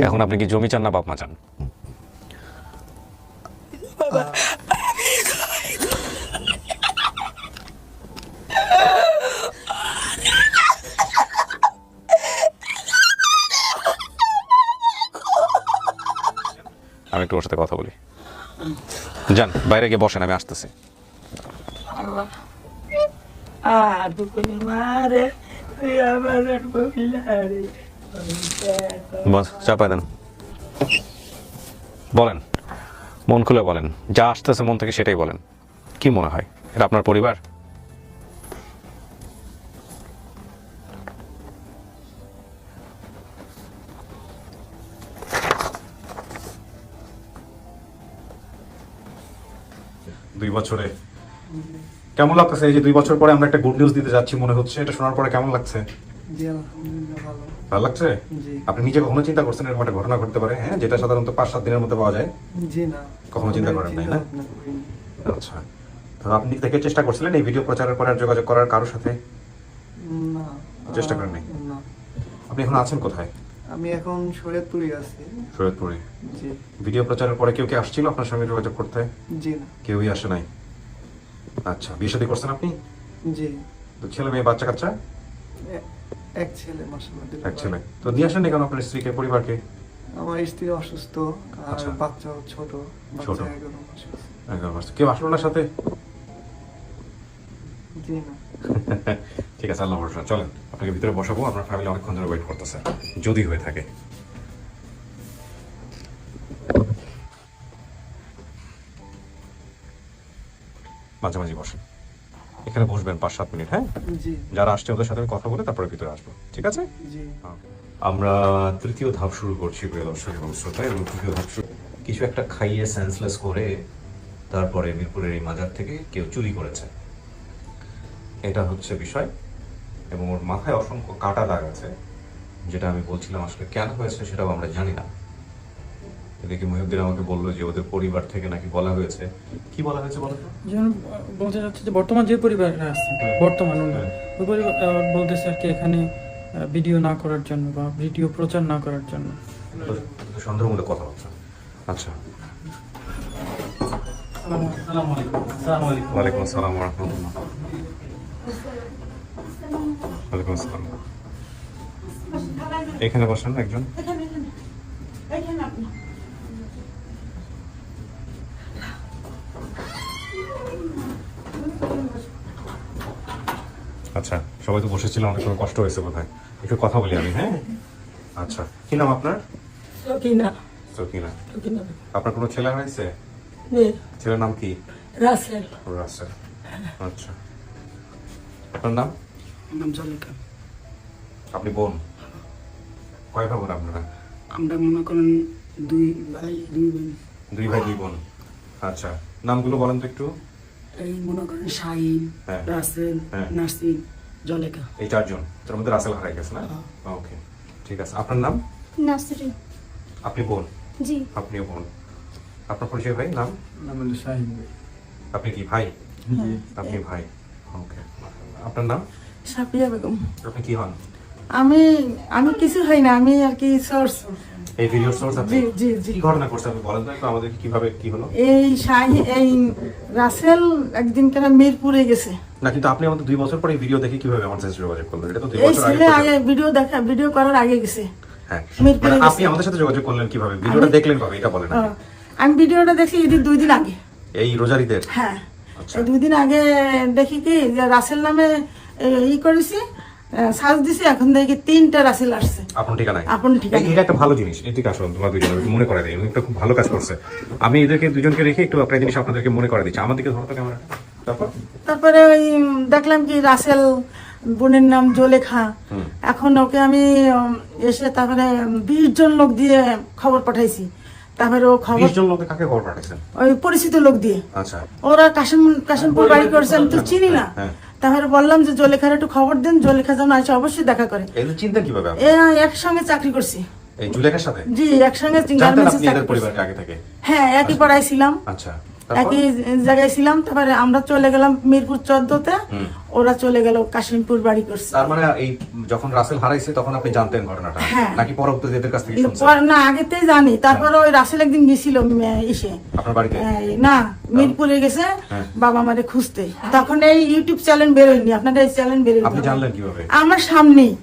এখন আপনি কি জমি চান না বাপ মা চান? আমি একটু ওর সাথে কথা বলি। যান বাইরে গিয়ে বসেন, আমি আসতেছি। বস চাপাই দেন, বলেন, মন খুলে বলেন, যা আসতেছে মন থেকে সেটাই বলেন। কি মনে হয় এটা আপনার পরিবার? দুই বছরে কেমন লাগতেছে? এই যে 2 বছর পরে আমরা একটা গুড নিউজ দিতে যাচ্ছি মনে হচ্ছে, এটা শোনার পরে কেমন লাগছে? ভালো লাগছে? আপনি নিজে কখনো চিন্তা করছেন এরকম একটা ঘটনা ঘটতে পারে? হ্যাঁ, যেটা সাধারণত 5-7 দিনের মধ্যে পাওয়া যায়। জি না, কখনো চিন্তা করেন নাই না? আচ্ছা, তো আপনি থেকে চেষ্টা করছিলেন এই ভিডিও প্রচারের পরে আর যোগাযোগ করার কারোর সাথে? না, চেষ্টা করেন নাই? না। আপনি এখন আছেন কোথায়? আমি এখন শরীয়তপুরে আছি। শরীয়তপুরে। জি। ভিডিও প্রচারের পরে কেউ কি আসছিল আপনার সঙ্গে যোগাযোগ করতে? জি না। কেউই আসে নাই। আচ্ছা, বিয়ে শাদী করছেন আপনি? জি। তো ছেলে মেয়ে বাচ্চা কাচ্চা? এক ছেলে, মাশাআল্লাহ। এক ছেলে। তো দিয়ে আসেন কেন আপনার স্ত্রীকে, পরিবারকে? আমার স্ত্রী অসুস্থ আর আচ্ছা। বাচ্চাও ছোট। ছোট। বাচ্চা 11 মাস। 11 মাস। কেউ আসলো না সাথে? জি না। ঠিক আছে, আল্লাহ ভরসা। চলেন আপনাকে ভিতরে বসাবো, আপনার ফ্যামিলি অনেকক্ষণ ধরে ওয়েট করতেছে, যদি হয়ে থাকে। মাঝামাঝি বসেন, এখানে বসবেন 5-7 মিনিট। হ্যাঁ, জি। যারা আসছে ওদের সাথে আমি কথা বলে তারপরে ভিতরে আসবো, ঠিক আছে? জি। আমরা তৃতীয় ধাপ শুরু করছি প্রিয় দর্শক এবং শ্রোতা। এবং তৃতীয় ধাপ কিছু একটা খাইয়ে সেন্সলেস করে তারপরে মিরপুরের এই মাজার থেকে কেউ চুরি করেছে, এটা হচ্ছে বিষয়। এবং ওর মাথায় অসংখ্য কাটা দাগ আছে, যেটা আমি বলছিলাম আসলে কেন হয়েছে সেটাও আমরা জানি না। এদিকে মহিউদ্দিন আমাকে বললো যে ওদের পরিবার থেকে নাকি বলা হয়েছে। কি বলা হয়েছে বলো তো? যেমন বলতে চাচ্ছে যে বর্তমান যে পরিবারটা আছে, বর্তমান ওই পরিবার বলতেছে আর কি এখানে ভিডিও না করার জন্য বা ভিডিও প্রচার না করার জন্য। সন্দেহের মধ্যে কথা হচ্ছে। আচ্ছা, ওয়ালাইকুম আসসালাম ওয়া রাহমাতুল্লাহ। ওয়ালাইকুম আসসালাম। এখানে বসেন একজন। আচ্ছা, সবাই তো বসেছিলাম, অনেক সময় কষ্ট হয়েছে বোধহয়, একটু কথা বলি আমি। হ্যাঁ, আচ্ছা, কি নাম আপনার? সকিনা। সকিনা। সকিনা। আপনার কোনো ছেলে হয়েছে? জি। ছেলের নাম কি? রাসেল। রাসেল। আচ্ছা, আপনার নাম? নাম জলেখা। আপনি বোন? কয় ভাই বোন আপনারা? আমরা মনে করেন 2 ভাই 2 বোন। 2 ভাই 2 বোন। আচ্ছা, নামগুলো বলেন তো একটু। এই মনে করেন শাহিন, হ্যাঁ। রাসেল, হ্যাঁ। নাসির, জলেখা। এই 4 জন, তার মধ্যে রাসেল হারাই গেছে না? ওকে, ঠিক আছে। আপনার নাম? নাসরিন। আপনি বোন? জি। আপনিও বোন। আপনার পরিচয় ভাই? নাম? নাম হলো শাহিন। আপনি কি ভাই? জি। আপনি ভাই, ওকে। আপনার নাম? সাফিয়া বেগম। আপনি কি হন? আমি কিছু হই না, আমি আর কি সোর্স। এই ভিডিও সোর্স আপনি? জি জি জি। কি ঘটনা করছে আপনি বলেন তো একটু আমাদেরকে, কিভাবে কি হলো? এই রাসেল একদিন কেন মিরপুরে গেছে। না, কিন্তু আপনি আমাদের 2 বছর পরে ভিডিও দেখে কিভাবে আমার সাথে যোগাযোগ করলেন? এটা তো 2 এই বছর আগে। ছেলে আগে ভিডিও করার আগে গেছে। হ্যাঁ, মিরপুরে মানে আপনি গেছে। আমাদের সাথে যোগাযোগ করলেন কিভাবে? ভিডিওটা দেখলেন কবে এটা বলেন আগে। আমি ভিডিওটা দেখি এদিন 2 দিন আগে। এই রোজারিদের? হ্যাঁ, আচ্ছা। এই 2 দিন আগে দেখি কি যে রাসেল নামে করেছি, সার্চ দিছি, এখন দেখি 3টা রাসেল আসছে আপন ঠিকানায়। আপন ঠিকানায়। এটা একটা ভালো জিনিস, এদিকে আসুন, তোমরা দুজনে মনে করে দিই, একটা খুব ভালো কাজ করছে। আমি এদেরকে দুজনকে রেখে একটু একটা জিনিস আপনাদেরকে মনে করে দিচ্ছি। আমার দিকে ধরো তো ক্যামেরাটা। তারপরে ওই দেখলাম কি রাসেল বোনের নাম জলেখা। এখন ওকে আমি এসে তারপরে 20 জন লোক দিয়ে খবর পাঠাইছি। তারপরে ও খবর 20 জন লোকে কাকে খবর পাঠাইছেন? ওই পরিচিত লোক দিয়ে। আচ্ছা। ওরা কাশিমপুর বাড়ি করছে, আমি তো চিনি না। হ্যাঁ। তারপরে বললাম যে জলেখার একটু খবর দেন, জলেখা যেন আসে অবশ্যই দেখা করে। এদের চিন্তা কিভাবে আপনি? একসঙ্গে চাকরি করছি। এই জুলেখার সাথে? জি, একসঙ্গে জানতেন গার্মেন্টসে আপনি এদের চাকরি করছি। পরিবারকে আগে থেকে? হ্যাঁ, একই পড়াইছিলাম। আচ্ছা। একই জায়গায় ছিলাম, তারপরে আমরা চলে গেলাম মিরপুর 14-তে, ওরা চলে গেল কাশিমপুর বাড়ি করছে। তার মানে এই যখন রাসেল হারাইছে তখন আপনি জানতেন ঘটনাটা, হ্যাঁ। নাকি পরবর্তীতে এদের কাছ থেকে শুনছেন? পরে না, আগেতেই জানি। তারপরে ওই রাসেল একদিন গেছিল ইসে আপনার বাড়িতে? না, মিরপুরে গেছে হ্যাঁ। বাবা মারে খুঁজতে। তখন এই ইউটিউব চ্যানেল বেরোয়নি, আপনাদের এই চ্যানেল বেরোয়নি। আপনি জানলেন কিভাবে? আমার সামনেই।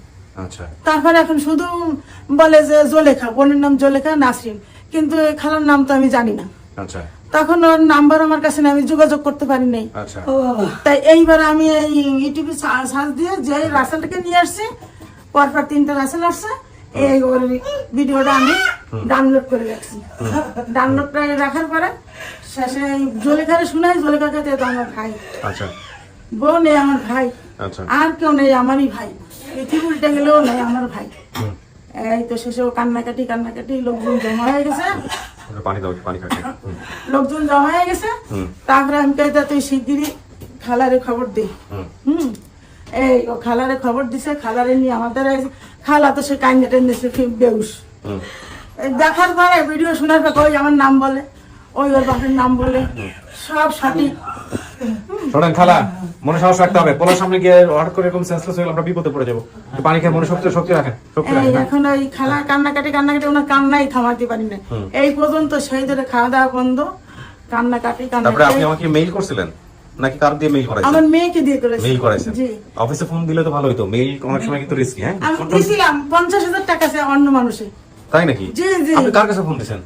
আচ্ছা, তারপরে এখন শুধু বলে যে জোলেখা, বোনের নাম জোলেখা নাসরিন, কিন্তু এই খালার নাম তো আমি জানি না। আচ্ছা, তখন ওর নাম্বার আমার কাছে নেই, আমি যোগাযোগ করতে পারি নাই। আচ্ছা। তাই এইবার আমি এই ইউটিউবে সার্চ দিয়ে যে রাসেলটাকে নিয়ে আসছি, পরপর 3টা রাসেল আসছে, এই ওর ভিডিওটা আমি ডাউনলোড করে রাখছি। ডাউনলোড করে রাখার পরে শেষে জোলেখারে শোনাই, জোলেখাকে তো আমার ভাই, আচ্ছা, বোন এই আমার ভাই, আচ্ছা। আর কেউ নেই, আমারই ভাই। পৃথিবী উল্টে গেলেও নেই আমার ভাই। এই তো শেষে ও কান্নাকাটি লোকজন জমা হয়ে গেছে, পানি দাও, পানি খাচ্ছি। লোকজন জমা হয়ে গেছে। তারপরে আমি কইতা তুই শিগগিরই খালারে খবর দে। এই ও খালারে খবর দিছে, খালারে নিয়ে আমাদের খালা তো সে কান্না টেনেছে বেউস। এই দেখার পরে ভিডিও শোনার পর ওই আমার নাম বলে, ওই ওর বাপের নাম বলে, সব সঠিক। শোনেন খালা, মনে সাহস রাখতে হবে। পোলার সামনে গিয়ে হঠাৎ করে এরকম সেন্সলেস হয়ে গেলে আমরা বিপদে পড়ে যাবো। একটু পানি খেয়ে মনে শক্তি রাখেন, শক্তি এই রাখেন। হ্যাঁ? এখন ওই খালা কান্নাকাটি ওনার কান্নাই থামাতে পারি না। এই পর্যন্ত সেই ধরে খাওয়া দাওয়া বন্ধ, কান্নাকাটি। তারপরে আপনি আমাকে মেইল করছিলেন নাকি কার দিয়ে মেইল করাইছেন? আমার মেয়েকে দিয়ে করেছি। মেইল করাইছেন? জি। অফিসে ফোন দিলে তো ভালো হতো, মেইল অনেক সময় কিন্তু রিস্কি। হ্যাঁ, আমি দিয়েছিলাম 50,000 টাকা সে অন্য মানুষে। তাই নাকি? জি, জি। আপনি কার কাছে ফোন দিয়েছেন?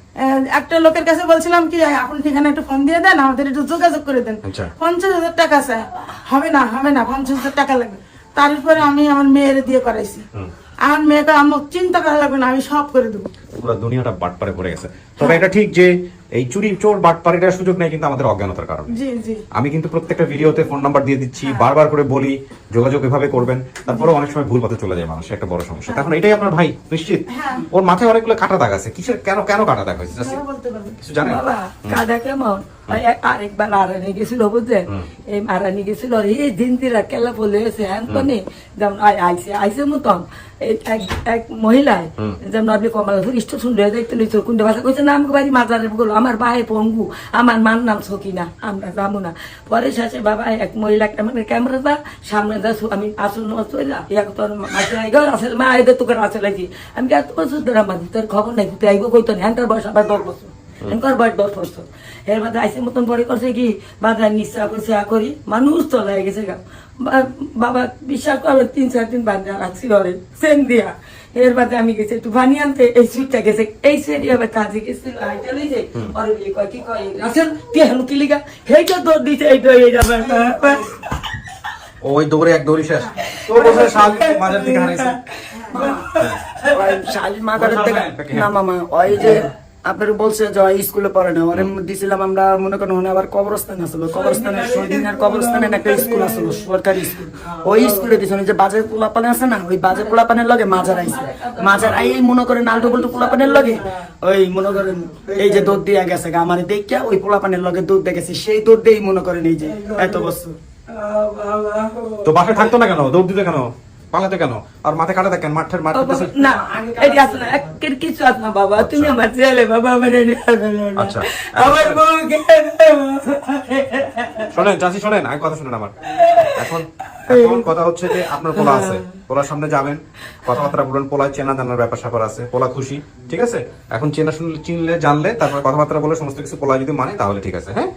একটা লোকের কাছে বলছিলাম কি আপনি ঠিকানা একটু ফোন দিয়ে দেন, আমাদের একটু যোগাযোগ করে দেন। আচ্ছা। 50,000 টাকা চাই। হবে না 50,000 টাকা লাগবে। তারপরে আমি আমার মেয়ের দিয়ে করাইছি। আমার মেয়েকে আমার চিন্তা করা লাগবে না, আমি সব করে দেবো। পুরো দুনিয়াটা বাটপারে পড়ে গেছে। তবে এটা ঠিক যে এই চুরি চোর বাটপারিটার সুযোগ নেই কিন্তু আমাদের অজ্ঞানতার কারণে। জি, জি। আমি কিন্তু প্রত্যেকটা ভিডিওতে ফোন নাম্বার দিয়ে দিচ্ছি, বারবার করে বলি যোগাযোগ এভাবে করবেন, তারপরে অনেক সময় ভুল পথে চলে যায় মানুষ, একটা বড় সমস্যা। এখন এটাই আপনার ভাই নিশ্চিত? হ্যাঁ। ওর মাথায় অনেকগুলো কাটা দাগ আছে, কিসের কেন কাটা দাগ হয়েছে বলতে পারবেন। কিছু জানেন? বাবা কাদা কেমন আরেকবার আরানি গেছিল বুঝলেন, এই আরানি গেছিল এই দিন দিরা কেলা বলে হয়েছে হ্যাঁ, যেমন আইসে মতন এক মহিলায় যেমন আপনি কমলাপুর স্টেশন দেখতে লইছ কোনটা ভাষা কইছে না, আমাকে বাড়ি মাজারে বলো আমার ভাই পঙ্গু, আমার মার নাম সকিনা, আমরা যাবো না। পরে শেষে বাবা এক মহিলা ক্যামেরা দা সামনে দা, আমি আসল চলা এক তোর মাসে আসল মা এদের তোকে আসল আইছি, আমি এত বছর ধরে আমার তোর খবর নাই, তুই আইব কইতো না, হ্যাঁ বয়স আবার 10 বছর, এনকার বয়স 10 বছর। এর মধ্যে আইসে মতন পরে করছে কি বাজার নিশ্চা করছে করি মানুষ চলে গেছে গা। বাবা বিশ্বাস করবে 3-4 দিন বান্ধা রাখছি ঘরে সেন দিয়া। এর বাদে আমি গেছি একটু পানি আনতে, এই সুইটটা গেছে এই সেরি আবার কাজে গেছে আইটা লইছে আর কি কয় আসল তুই হেন কি লিগা হেইটা দৌড় দিছে এইটা এই যাবে ওই দৌড়ে এক দৌড়ি শেষ। তোর বছর শাল মাজার থেকে হারাইছে। শালি মাদারের থেকে না মামা, ওই যে আপনার বলছে যে স্কুলে পড়ে না, ওরে দিছিলাম আমরা মনে করেন আবার কবরস্থান আসলো, কবরস্থানের শহীদিনের কবরস্থানে একটা স্কুল আসলো, সরকারি স্কুল। ওই স্কুলে দিছিল যে বাজে পোলাপানে আছে না, ওই বাজে পোলাপানের লগে মাজার আইছে, মাজার আই মনে করেন আলটু বল্টু পোলাপানের লগে ওই মনে করেন এই যে দৌড় দিয়ে গেছে আমার দেখিয়া ওই পোলাপানের লগে দৌড় দেখেছি, সেই দৌড় দিয়েই মনে করেন এই যে এত বছর। তো বাসায় থাকতো না কেন, দৌড় দিতে কেন, পালাতে কেন, আর মাথায় কাটা কেন, মাঠের মাঠ না এটি আসে না, একের কিছু আসে না বাবা, তুমি আমার ছেলে বাবা, আমার আচ্ছা। আমার বউকে শোনেন চাচি, শোনেন আগে কথা শুনেন আমার। এখন কথা হচ্ছে যে আপনার পোলা আছে, পোলার সামনে যাবেন, কথাবার্তা বলবেন, পোলায় চেনা জানার ব্যাপার স্যাপার আছে, পোলা খুশি, ঠিক আছে? এখন চেনা শুনলে চিনলে জানলে তারপর কথাবার্তা বলে সমস্ত কিছু পোলা যদি মানে তাহলে ঠিক আছে। হ্যাঁ,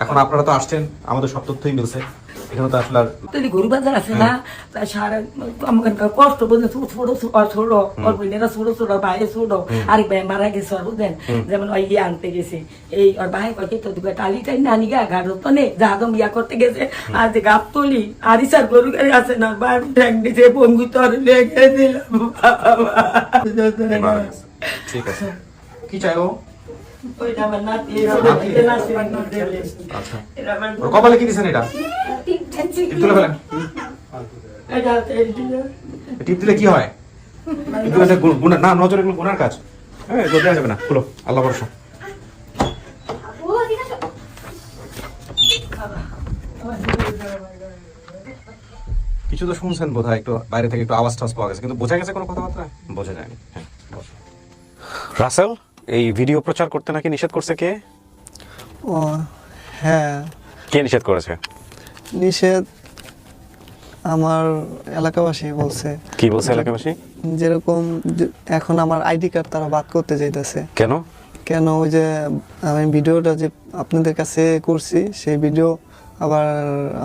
এখন আপনারা তো আসছেন, আমাদের সব তথ্যই মিলছে, এখানে তো আসলে আর তুই গরু বাজার আছে না, তাই সারা আমাকে কষ্ট বলতে ছোট ছোট ওর বোনেরা ছোট ছোট ভাই ছোট, আরেক ভাই মারা গেছে ওর বুঝলেন, যেমন ওই ইয়ে আনতে গেছে এই ওর ভাই কয়েক তো দুটো টালিটাই নানি গা ঘাট তো নেই যাদম ইয়া করতে গেছে, আর যে গাপ তুলি আর ইসার গরু গাড়ি আছে না বাড়ি ঠ্যাং দিছে পঙ্গু তোর লেগে দিলাম। মারা গেছে। ঠিক আছে, কি চাই ও? ওইটা আমার নাতি আচ্ছা, ওর কপালে কি দিছেন? এটা টিপ তুলে ফেলেন। টিপ দিলে কি হয়? টিপ দিলে গুনাহ না, নজরে এগুলো গুনার কাজ। হ্যাঁ, এগুলো দেওয়া যাবে না, খুলো, আল্লাহ ভরসা। কিছু তো শুনছেন বোধহয়, একটু বাইরে থেকে একটু আওয়াজ টাওয়াজ পাওয়া গেছে, কিন্তু বোঝা গেছে কোনো কথাবার্তা? বোঝা যায়নি। হ্যাঁ, রাসেল, এই ভিডিও প্রচার করতে নাকি নিষেধ করছে কে? ও হ্যাঁ, কে নিষেধ করেছে? নিষেধ আমার এলাকাবাসী বলছে। কি বলছে এলাকাবাসী? যেরকম এখন আমার আইডি কার্ড তারা বাদ করতে চাইতেছে। কেন? কেন, ওই যে আমি ভিডিওটা যে আপনাদের কাছে করছি সেই ভিডিও আবার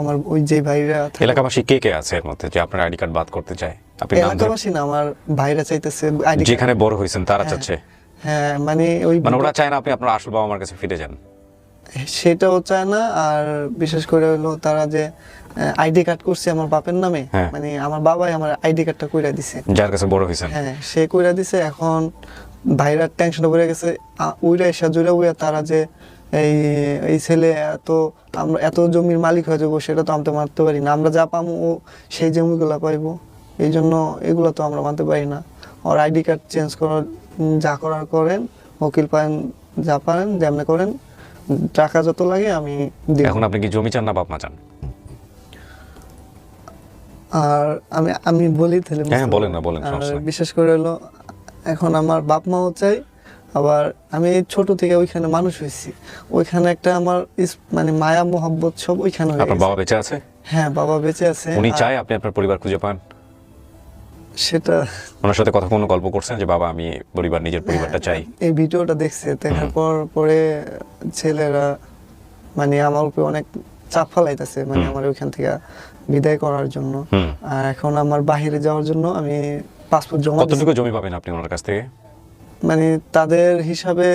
আমার ওই যে ভাইরা থাকে- এলাকাবাসী কে কে আছে এর মধ্যে যে আপনার আইডি কার্ড বাদ করতে চায়? আপনি নাম ধরে- এলাকাবাসী না, আমার ভাইরা চাইতেছে আইডি কার্ড। যেখানে বড় হয়েছেন তারা চাচ্ছে? হ্যাঁ, মানে ওই মানে ওরা চায় না আপনি আপনার আসল বাবা মার কাছে ফিরে যান? সেটাও চায় না। আর বিশেষ করে হলো তারা যে আইডি কার্ড করছে আমার বাপের নামে, হ্যাঁ। মানে আমার বাবাই আমার আইডি কার্ডটা কইরা দিছে। যার কাছে বড় হয়েছেন? হ্যাঁ, সে কইরা দিছে। এখন ভাইরা টেনশন পড়ে গেছে, উইরা এসে জুড়ে উইয়া তারা যে এই এই ছেলে এত আমরা এত জমির মালিক হয়ে যাবো সেটা তো আমরা মানতে পারি না। আমরা যা পাবো ও সেই জমিগুলো পাইবো, এই জন্য এগুলো তো আমরা মানতে পারি না। ওর আইডি কার্ড চেঞ্জ করার যা করার করেন, ওকিল পারেন যা পারেন যেমনি করেন, টাকা যত লাগে আমি দিব। এখন আপনি কি জমি চান না বাপ মা চান? আর আমি আমি বলি তাহলে হ্যাঁ, বুঝতে বলেন না, পারবেন। বলেন, আর সমস্যা নেই। বিশেষ করে হলো এখন আমার বাপ মাও চাই, আবার আমি ছোট থেকে ওইখানে মানুষ হয়েছি, ওইখানে একটা আমার মানে মায়া মোহাব্বত সব ওইখানে হয়ে আপনার গেছে। বাবা বেঁচে আছে? হ্যাঁ, বাবা বেঁচে আছে। উনি আর চায় আপনি আপনার পরিবার খুঁজে পান? সেটা ওনার সাথে কথা কোনো গল্প করছেন যে বাবা আমি পরিবার, নিজের পরিবারটা চাই? এই ভিডিওটা দেখছে, দেখার পরে ছেলেরা মানে আমার উপরে অনেক চাপ ফেলাইতেছে, মানে আমার ওইখান থেকে বিদায় করার জন্য। হুম। আর এখন আমার বাহিরে যাওয়ার জন্য আমি পাসপোর্ট জমা দিয়েছি। কতটুকু জমি পাবেন আপনি ওনার কাছ থেকে? মানে তাদের হিসাবে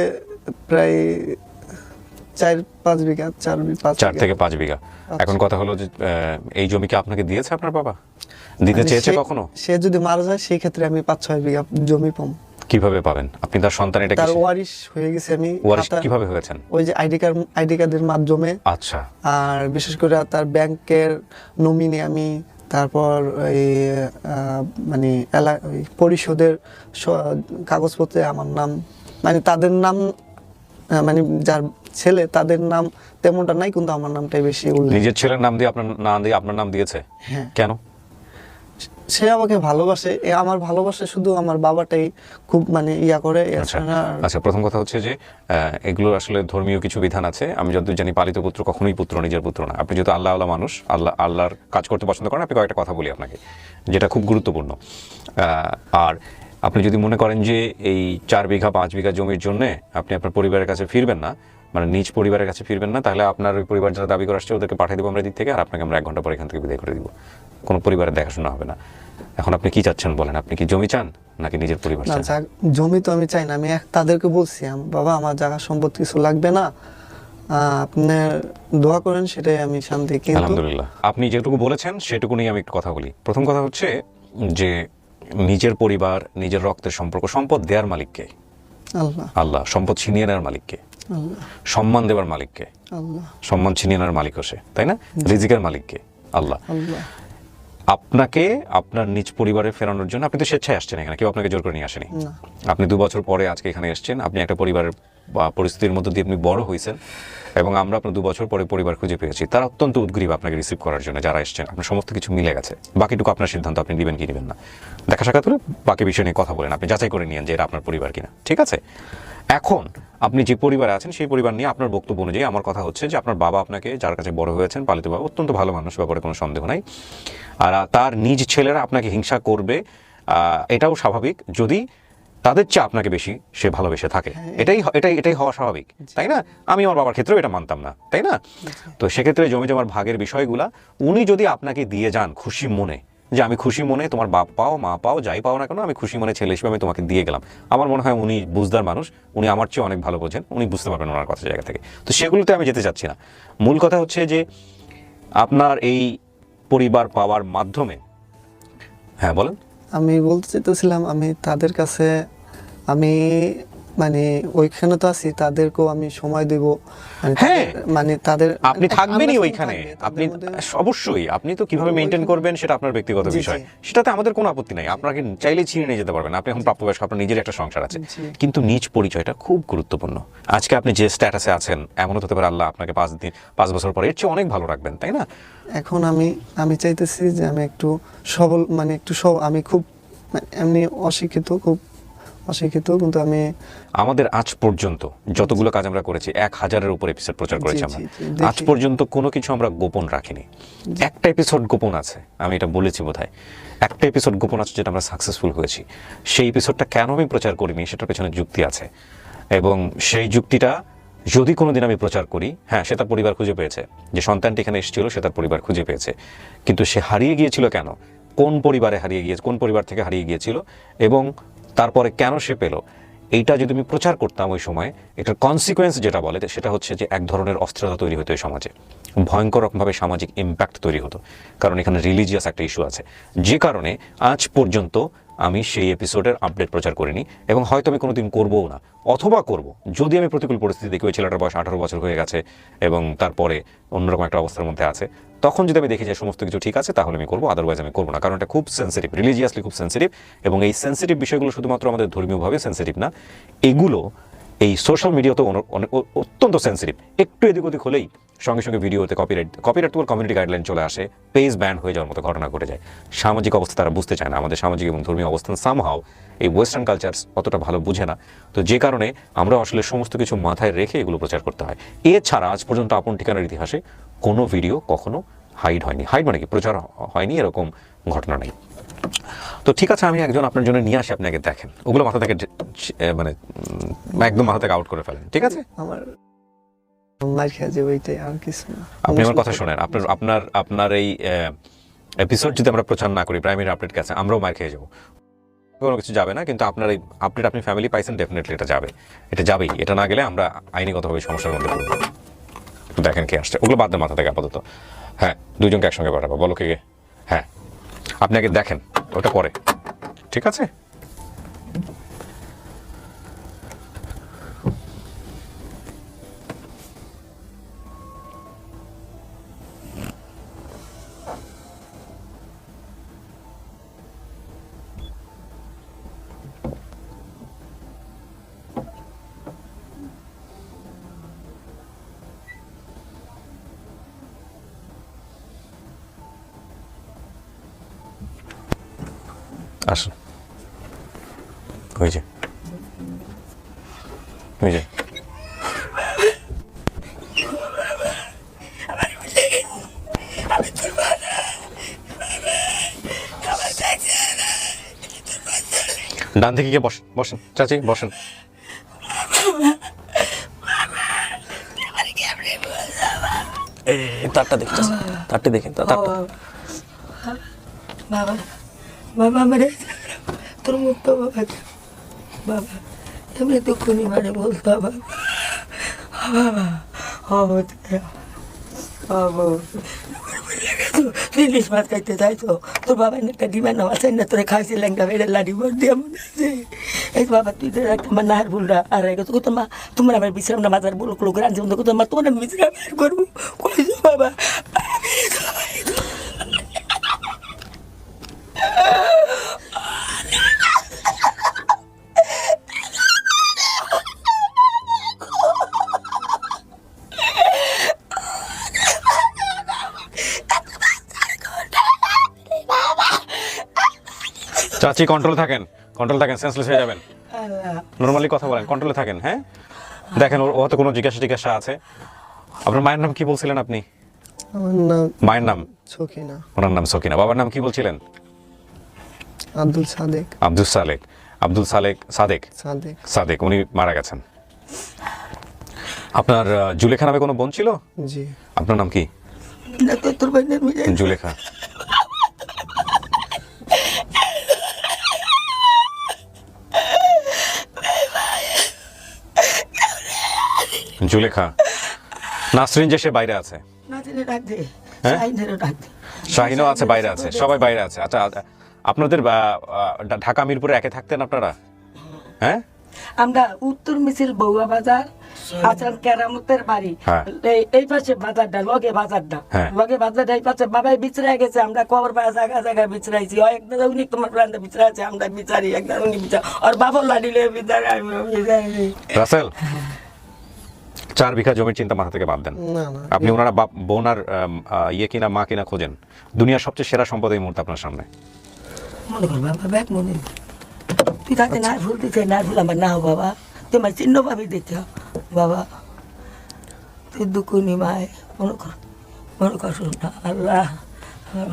প্রায় 4-5 বিঘা, 4 থেকে 5 বিঘা। এখন কথা হলো যে এই জমি কি আপনাকে দিয়েছে আপনার বাবা? দিতে মানে চেয়েছে কখনো? সে যদি মারা যায় সেই ক্ষেত্রে আমি 5-6 বিঘা জমি পাবো। কিভাবে পাবেন? আপনি তার সন্তান, এটা তার কি? ওয়ারিশ হয়ে গেছে আমি। ওয়ারিশ খাতা- কিভাবে হয়েছেন? ওই যে আইডি কার্ডের মাধ্যমে। আচ্ছা। আর বিশেষ করে তার ব্যাংকের নমিনি আমি, তারপর এই মানে ওই পরিষদের কাগজপত্রে আমার নাম, মানে তাদের নাম মানে যার ছেলে তাদের নাম তেমনটা নাই, কিন্তু আমার নামটাই বেশি উল্লেখ। নিজের ছেলের নাম দিয়ে আপনার নাম দিয়ে আপনার নাম দিয়েছে? হ্যাঁ। কেন? সে আমাকে ভালোবাসে, আমার ভালোবাসে শুধু আমার বাবাটাই খুব মানে ইয়া করে। আচ্ছা এছাড়া আর- আচ্ছা, প্রথম কথা হচ্ছে যে এগুলো আসলে ধর্মীয় কিছু বিধান আছে। আমি যতদূর জানি পালিত পুত্র কখনোই পুত্র, নিজের পুত্র না। আপনি যেহেতু আল্লাহ মানুষ, আল্লাহর কাজ করতে পছন্দ করেন, আপনি কয়েকটা কথা বলি আপনাকে যেটা খুব গুরুত্বপূর্ণ। আর আপনি যদি মনে করেন যে এই 4 বিঘা 5 বিঘা জমির জন্য আপনি আপনার পরিবারের কাছে ফিরবেন না, মানে নিজ পরিবারের কাছে ফিরবেন না, তাহলে আপনার ওই পরিবার যারা দাবি করে আসছে ওদেরকে পাঠিয়ে দেবো আমরা দিক থেকে, আর আপনাকে আমরা 1 ঘন্টা পরে এখান থেকে বিদায় করে দিব। কোনো পরিবারের দেখাশোনা হবে না। এখন আপনি কি চাচ্ছেন বলেন? আপনি কি জমি চান নাকি নিজের পরিবার না, চান? জমি তো আমি চাই না। আমি তাদেরকে বলছি বাবা আমার জায়গা সম্পত্তি কিছু লাগবে না, আপনার দোয়া করেন সেটাই আমি শান্তি। কিন্তু আলহামদুলিল্লাহ, আপনি যেটুকু বলেছেন সেটুকু নিয়ে আমি একটু কথা বলি। প্রথম কথা হচ্ছে যে নিজের পরিবার, নিজের রক্তের সম্পর্ক, সম্পদ দেওয়ার মালিককে? আল্লাহ। আল্লাহ। সম্পদ ছিনিয়ে নেওয়ার মালিককে? আল্লাহ। সম্মান দেওয়ার মালিককে? আল্লাহ। সম্মান ছিনিয়ে নেওয়ার মালিক সে, তাই না? রিজিকের মালিককে? আল্লাহ। আল্লাহ। আপনাকে আপনার নিজ পরিবারে ফেরানোর জন্য আপনি তো স্বেচ্ছায় আসছেন এখানে, কেউ আপনাকে জোর করে নিয়ে আসেনি। না। আপনি 2 বছর পরে আজকে এখানে এসেছেন, আপনি একটা পরিবারের বা পরিস্থিতির মধ্যে দিয়ে আপনি বড় হয়েছেন, এবং আমরা আপনার 2 বছর পরে পরিবার খুঁজে পেয়েছি। তারা অত্যন্ত উদ্গ্রীব আপনাকে রিসিভ করার জন্য, যারা এসেছেন। আপনার সমস্ত কিছু মিলে গেছে, বাকিটুকু আপনার সিদ্ধান্ত, আপনি নেবেন কি নেবেন না। দেখা সাক্ষাৎ হলে বাকি বিষয় নিয়ে কথা বলেন, আপনি যাচাই করে নিয়েন যে এটা আপনার পরিবার কিনা, ঠিক আছে? এখন আপনি যে পরিবারে আছেন সেই পরিবার নিয়ে আপনার বক্তব্য অনুযায়ী আমার কথা হচ্ছে যে আপনার বাবা আপনাকে, যার কাছে বড় হয়েছেন, পালিত বাবা, অত্যন্ত ভালো মানুষ, ব্যাপারে কোনো সন্দেহ নাই। আর তার নিজ ছেলেরা আপনাকে হিংসা করবে, এটাও স্বাভাবিক যদি তাদের চেয়ে আপনাকে বেশি সে ভালোবেসে থাকে। এটাই হওয়া স্বাভাবিক, তাই না? আমি আমার বাবার ক্ষেত্রেও এটা মানতাম না, তাই না? তো সেক্ষেত্রে জমি জমার ভাগের বিষয়গুলা উনি যদি আপনাকে দিয়ে যান খুশি মনে, যে আমি খুশি মনে, তোমার বাপ পাও মা পাও যাই পাও না কেন, আমি খুশি মনে ছেলে হিসেবে আমি তোমাকে দিয়ে গেলাম, আমার মনে হয় উনি বুঝদার মানুষ, উনি আমার চেয়ে অনেক ভালো বোঝেন, উনি বুঝতে পারবেন ওনার কথা জায়গা থেকে। তো সেগুলোতে আমি যেতে চাচ্ছি না। মূল কথা হচ্ছে যে আপনার এই পরিবার পাওয়ার মাধ্যমে, হ্যাঁ বলেন। আমি বলতে চাইতেছিলাম আমি তাদের কাছে আমি মানে ওইখানে তো আছি, তাদেরকেও আমি সময় দেব। হ্যাঁ, মানে তাদের আপনি থাকবেনই আমরা ওইখানে, থাকবে, তাদের আপনি মধ্যে- অবশ্যই আপনি তো কিভাবে মেনটেন করবেন সেটা আপনার ব্যক্তিগত জি, বিষয়, জি। সেটাতে আমাদের কোনো আপত্তি নাই। আপনাকে চাইলেই ছিনিয়ে নিয়ে যেতে পারবেন, আপনি এখন প্রাপ্তবয়স্ক, আপনার নিজের একটা সংসার আছে। জি। কিন্তু নিজ পরিচয়টা খুব গুরুত্বপূর্ণ। আজকে আপনি যে স্ট্যাটাসে আছেন, এমনও হতে পারে আল্লাহ আপনাকে 5 বছর পরে এর চেয়ে অনেক ভালো রাখবেন, তাই না? এখন আমি চাইতেছি যে আমি একটু সবল, মানে একটু আমি খুব এমনি অশিক্ষিত, খুব অশিক্ষিত, কিন্তু আমি আমাদের আজ পর্যন্ত যতগুলো কাজ আমরা করেছি 1000-এর উপর এপিসোড প্রচার করেছি জি, আমরা, জি, জি, আজ দেখি। পর্যন্ত কোনো কিছু আমরা গোপন রাখিনি। একটা এপিসোড গোপন আছে, আমি এটা বলেছি বোধহয়, একটা এপিসোড গোপন আছে যেটা আমরা সাকসেসফুল হয়েছি। সেই এপিসোডটা কেন আমি প্রচার করিনি সেটার পেছনে যুক্তি আছে, এবং সেই যুক্তিটা যদি কোনোদিন আমি প্রচার করি, হ্যাঁ সে তার পরিবার খুঁজে পেয়েছে, যে সন্তানটি এখানে এসেছিল সে তার পরিবার খুঁজে পেয়েছে, কিন্তু সে হারিয়ে গিয়েছিল কেন, কোন পরিবারে হারিয়ে গিয়েছে, কোন পরিবার থেকে হারিয়ে গিয়েছিল, এবং তারপরে কেন সে পেল, এইটা যদি আমি প্রচার করতাম ওই সময়, এটার কনসিকোয়েন্স যেটা বলে সেটা হচ্ছে যে এক ধরনের অস্থিরতা তৈরি হতো এই সমাজে, ভয়ঙ্কর রকমভাবে সামাজিক ইম্প্যাক্ট তৈরি হতো, কারণ এখানে রিলিজিয়াস একটা ইস্যু আছে, যে কারণে আজ পর্যন্ত আমি সেই এপিসোডের আপডেট প্রচার করিনি, এবং হয়তো আমি কোনোদিন করবও না, অথবা করব যদি আমি প্রতিকূল পরিস্থিতি দেখি ওই ছেলেটার বয়স 18 বছর হয়ে গেছে এবং তারপরে অন্যরকম একটা অবস্থার মধ্যে আছে, তখন যদি আমি দেখি যে সমস্ত কিছু ঠিক আছে তাহলে আমি করবো, আদারওয়াইজ আমি করবো না, কারণ এটা খুব সেন্সিটিভ, রিলিজিয়াসলি খুব সেন্সিটিভ, এবং এই সেন্সিটিভ বিষয়গুলো শুধুমাত্র আমাদের ধর্মীয়ভাবে সেন্সিটিভ না, এগুলো এই সোশ্যাল মিডিয়াতেও অত্যন্ত সেন্সিটিভ। একটু এদিক ওদিক হলেই সঙ্গে সঙ্গে ভিডিওতে কপিরাইট তো কমিউনিটি গাইডলাইন চলে আসে, পেজ ব্যান হয়ে যাওয়ার মতো ঘটনা ঘটে যায়। সামাজিক অবস্থা তারা বুঝতে চায় না, আমাদের সামাজিক এবং ধর্মীয় অবস্থান সামহাও এই ওয়েস্টার্ন কালচার অতটা ভালো বুঝে না, তো যে কারণে আমরা আসলে সমস্ত কিছু মাথায় রেখে এগুলো প্রচার করতে হয়। এছাড়া আজ পর্যন্ত আপন ঠিকানার ইতিহাসে কোনো ভিডিও কখনো হাইড হয়নি, হাইড মানে কি প্রচার হয়নি, এরকম ঘটনা নেই। তো ঠিক আছে, আমি একজন আপনার জন্য নিয়ে আসি, আপনাকে দেখেন, ওগুলো মাথা থেকে মানে একদম মাথা থেকে আউট করে ফেলেন, ঠিক আছে? আমার মার খেয়ে যাবে, এইটাই আর কিছু না। আপনি আমার কথা শোনেন, আপনার এই এপিসোড যদি আমরা প্রচার না করি, প্রাইমারি আপডেট কাছে আমরাও মার খেয়ে যাবো, কোনো কিছু যাবে না, কিন্তু আপনার এই আপডেট আপনি ফ্যামিলি পাইছেন, ডেফিনেটলি এটা যাবে, এটা যাবেই, এটা না গেলে আমরা আইনিগতভাবে সমস্যার মধ্যে পড়বো। একটু দেখেন কে আসছে, ওগুলো বাদ দেন মাথা থেকে আপাতত। হ্যাঁ, দুজনকে একসঙ্গে পাঠাবো, বলো কে? হ্যাঁ, আপনি আগে দেখেন, ওটা পরে, ঠিক আছে? আসুন, ওই যে ডান থেকে গিয়ে বসেন চাচি, বসেন। তারটা দেখি, তারটা দেখেন, তারটা বাবা বাবা মেরে তোর মুখ তো বাবা বাবা তুমি তো খুনি মানে বল বাবা বাবা ইলিশ মাছ খাইতে চাইছো, তোর বাবা একটা ডিমান্ড আছে না, তোরা খাইছি ল্যাংটা বেড়ে লাডি ভর দিয়ে মনে আছে। এই বাবা তুই আমার নাহার ভুলরা আর তোমার আমার বিশ্রাম না মাথার বুল কুলো করে আনছি, তোমার তোমার আমি বিশ্রাম করবো কইছো বাবা। চাচি কন্ট্রোলে থাকেন, সেন্সলেস হয়ে যাবেন, নর্মালি কথা বলেন, কন্ট্রোলে থাকেন। হ্যাঁ, দেখেন ওর হয়তো কোনো জিজ্ঞাসা আছে। আপনার মায়ের নাম কি বলছিলেন আপনি? আমার নাম মায়ের নাম সকিনা। ওনার নাম সকিনা। বাবার নাম কি বলছিলেন? আব্দুল সাদেক। সাদেক উনি মারা গেছেন। আপনার জুলেখা নামে কোনো বোন ছিল? জি। আপনার নাম কি? তোর বোনের জুলেখা। জুলেখা। নাসরিন যে সে বাইরে আছে, শাহিনও আছে, বাইরে আছে, সবাই বাইরে আছে। আচ্ছা, আপনাদের ঢাকা মিরপুরে একে থাকতেন আপনারা? হ্যাঁ, আমরা উত্তর মিছিল বউয়া বাজার, আচার কেরামতের বাড়ি, এই পাশে বাজারটা, লগে বাজারটা, লগে বাজারটা, এই পাশে বাবাই বিচরাই গেছে, আমরা কবর পায় জায়গা জায়গায় বিচরাইছি। একদম উনি তোমার প্রাণটা বিচরা আছে, আমরা বিচারি, একদম উনি বিচার, আর বাবার লাডিলে বিচারে, আমি বিচারি। রাসেল, 4 বিঘা জমির চিন্তা মাথা থেকে বাদ দেন। আপনি ওনারা বোন আর ইয়ে কিনা মা কিনা খোঁজেন। দুনিয়ার সবচেয়ে সেরা সম্পদ এই মুহূর্তে আপনার সামনে। মনে কর বাবা ব্যাগ মনে তুই তাকে না ভুলতে চাই না ভুল আমার নাও বাবা তোমার চিহ্ন পাবি দেখে বাবা তুই দুকুনি মায় মনে কর না আল্লাহ আমার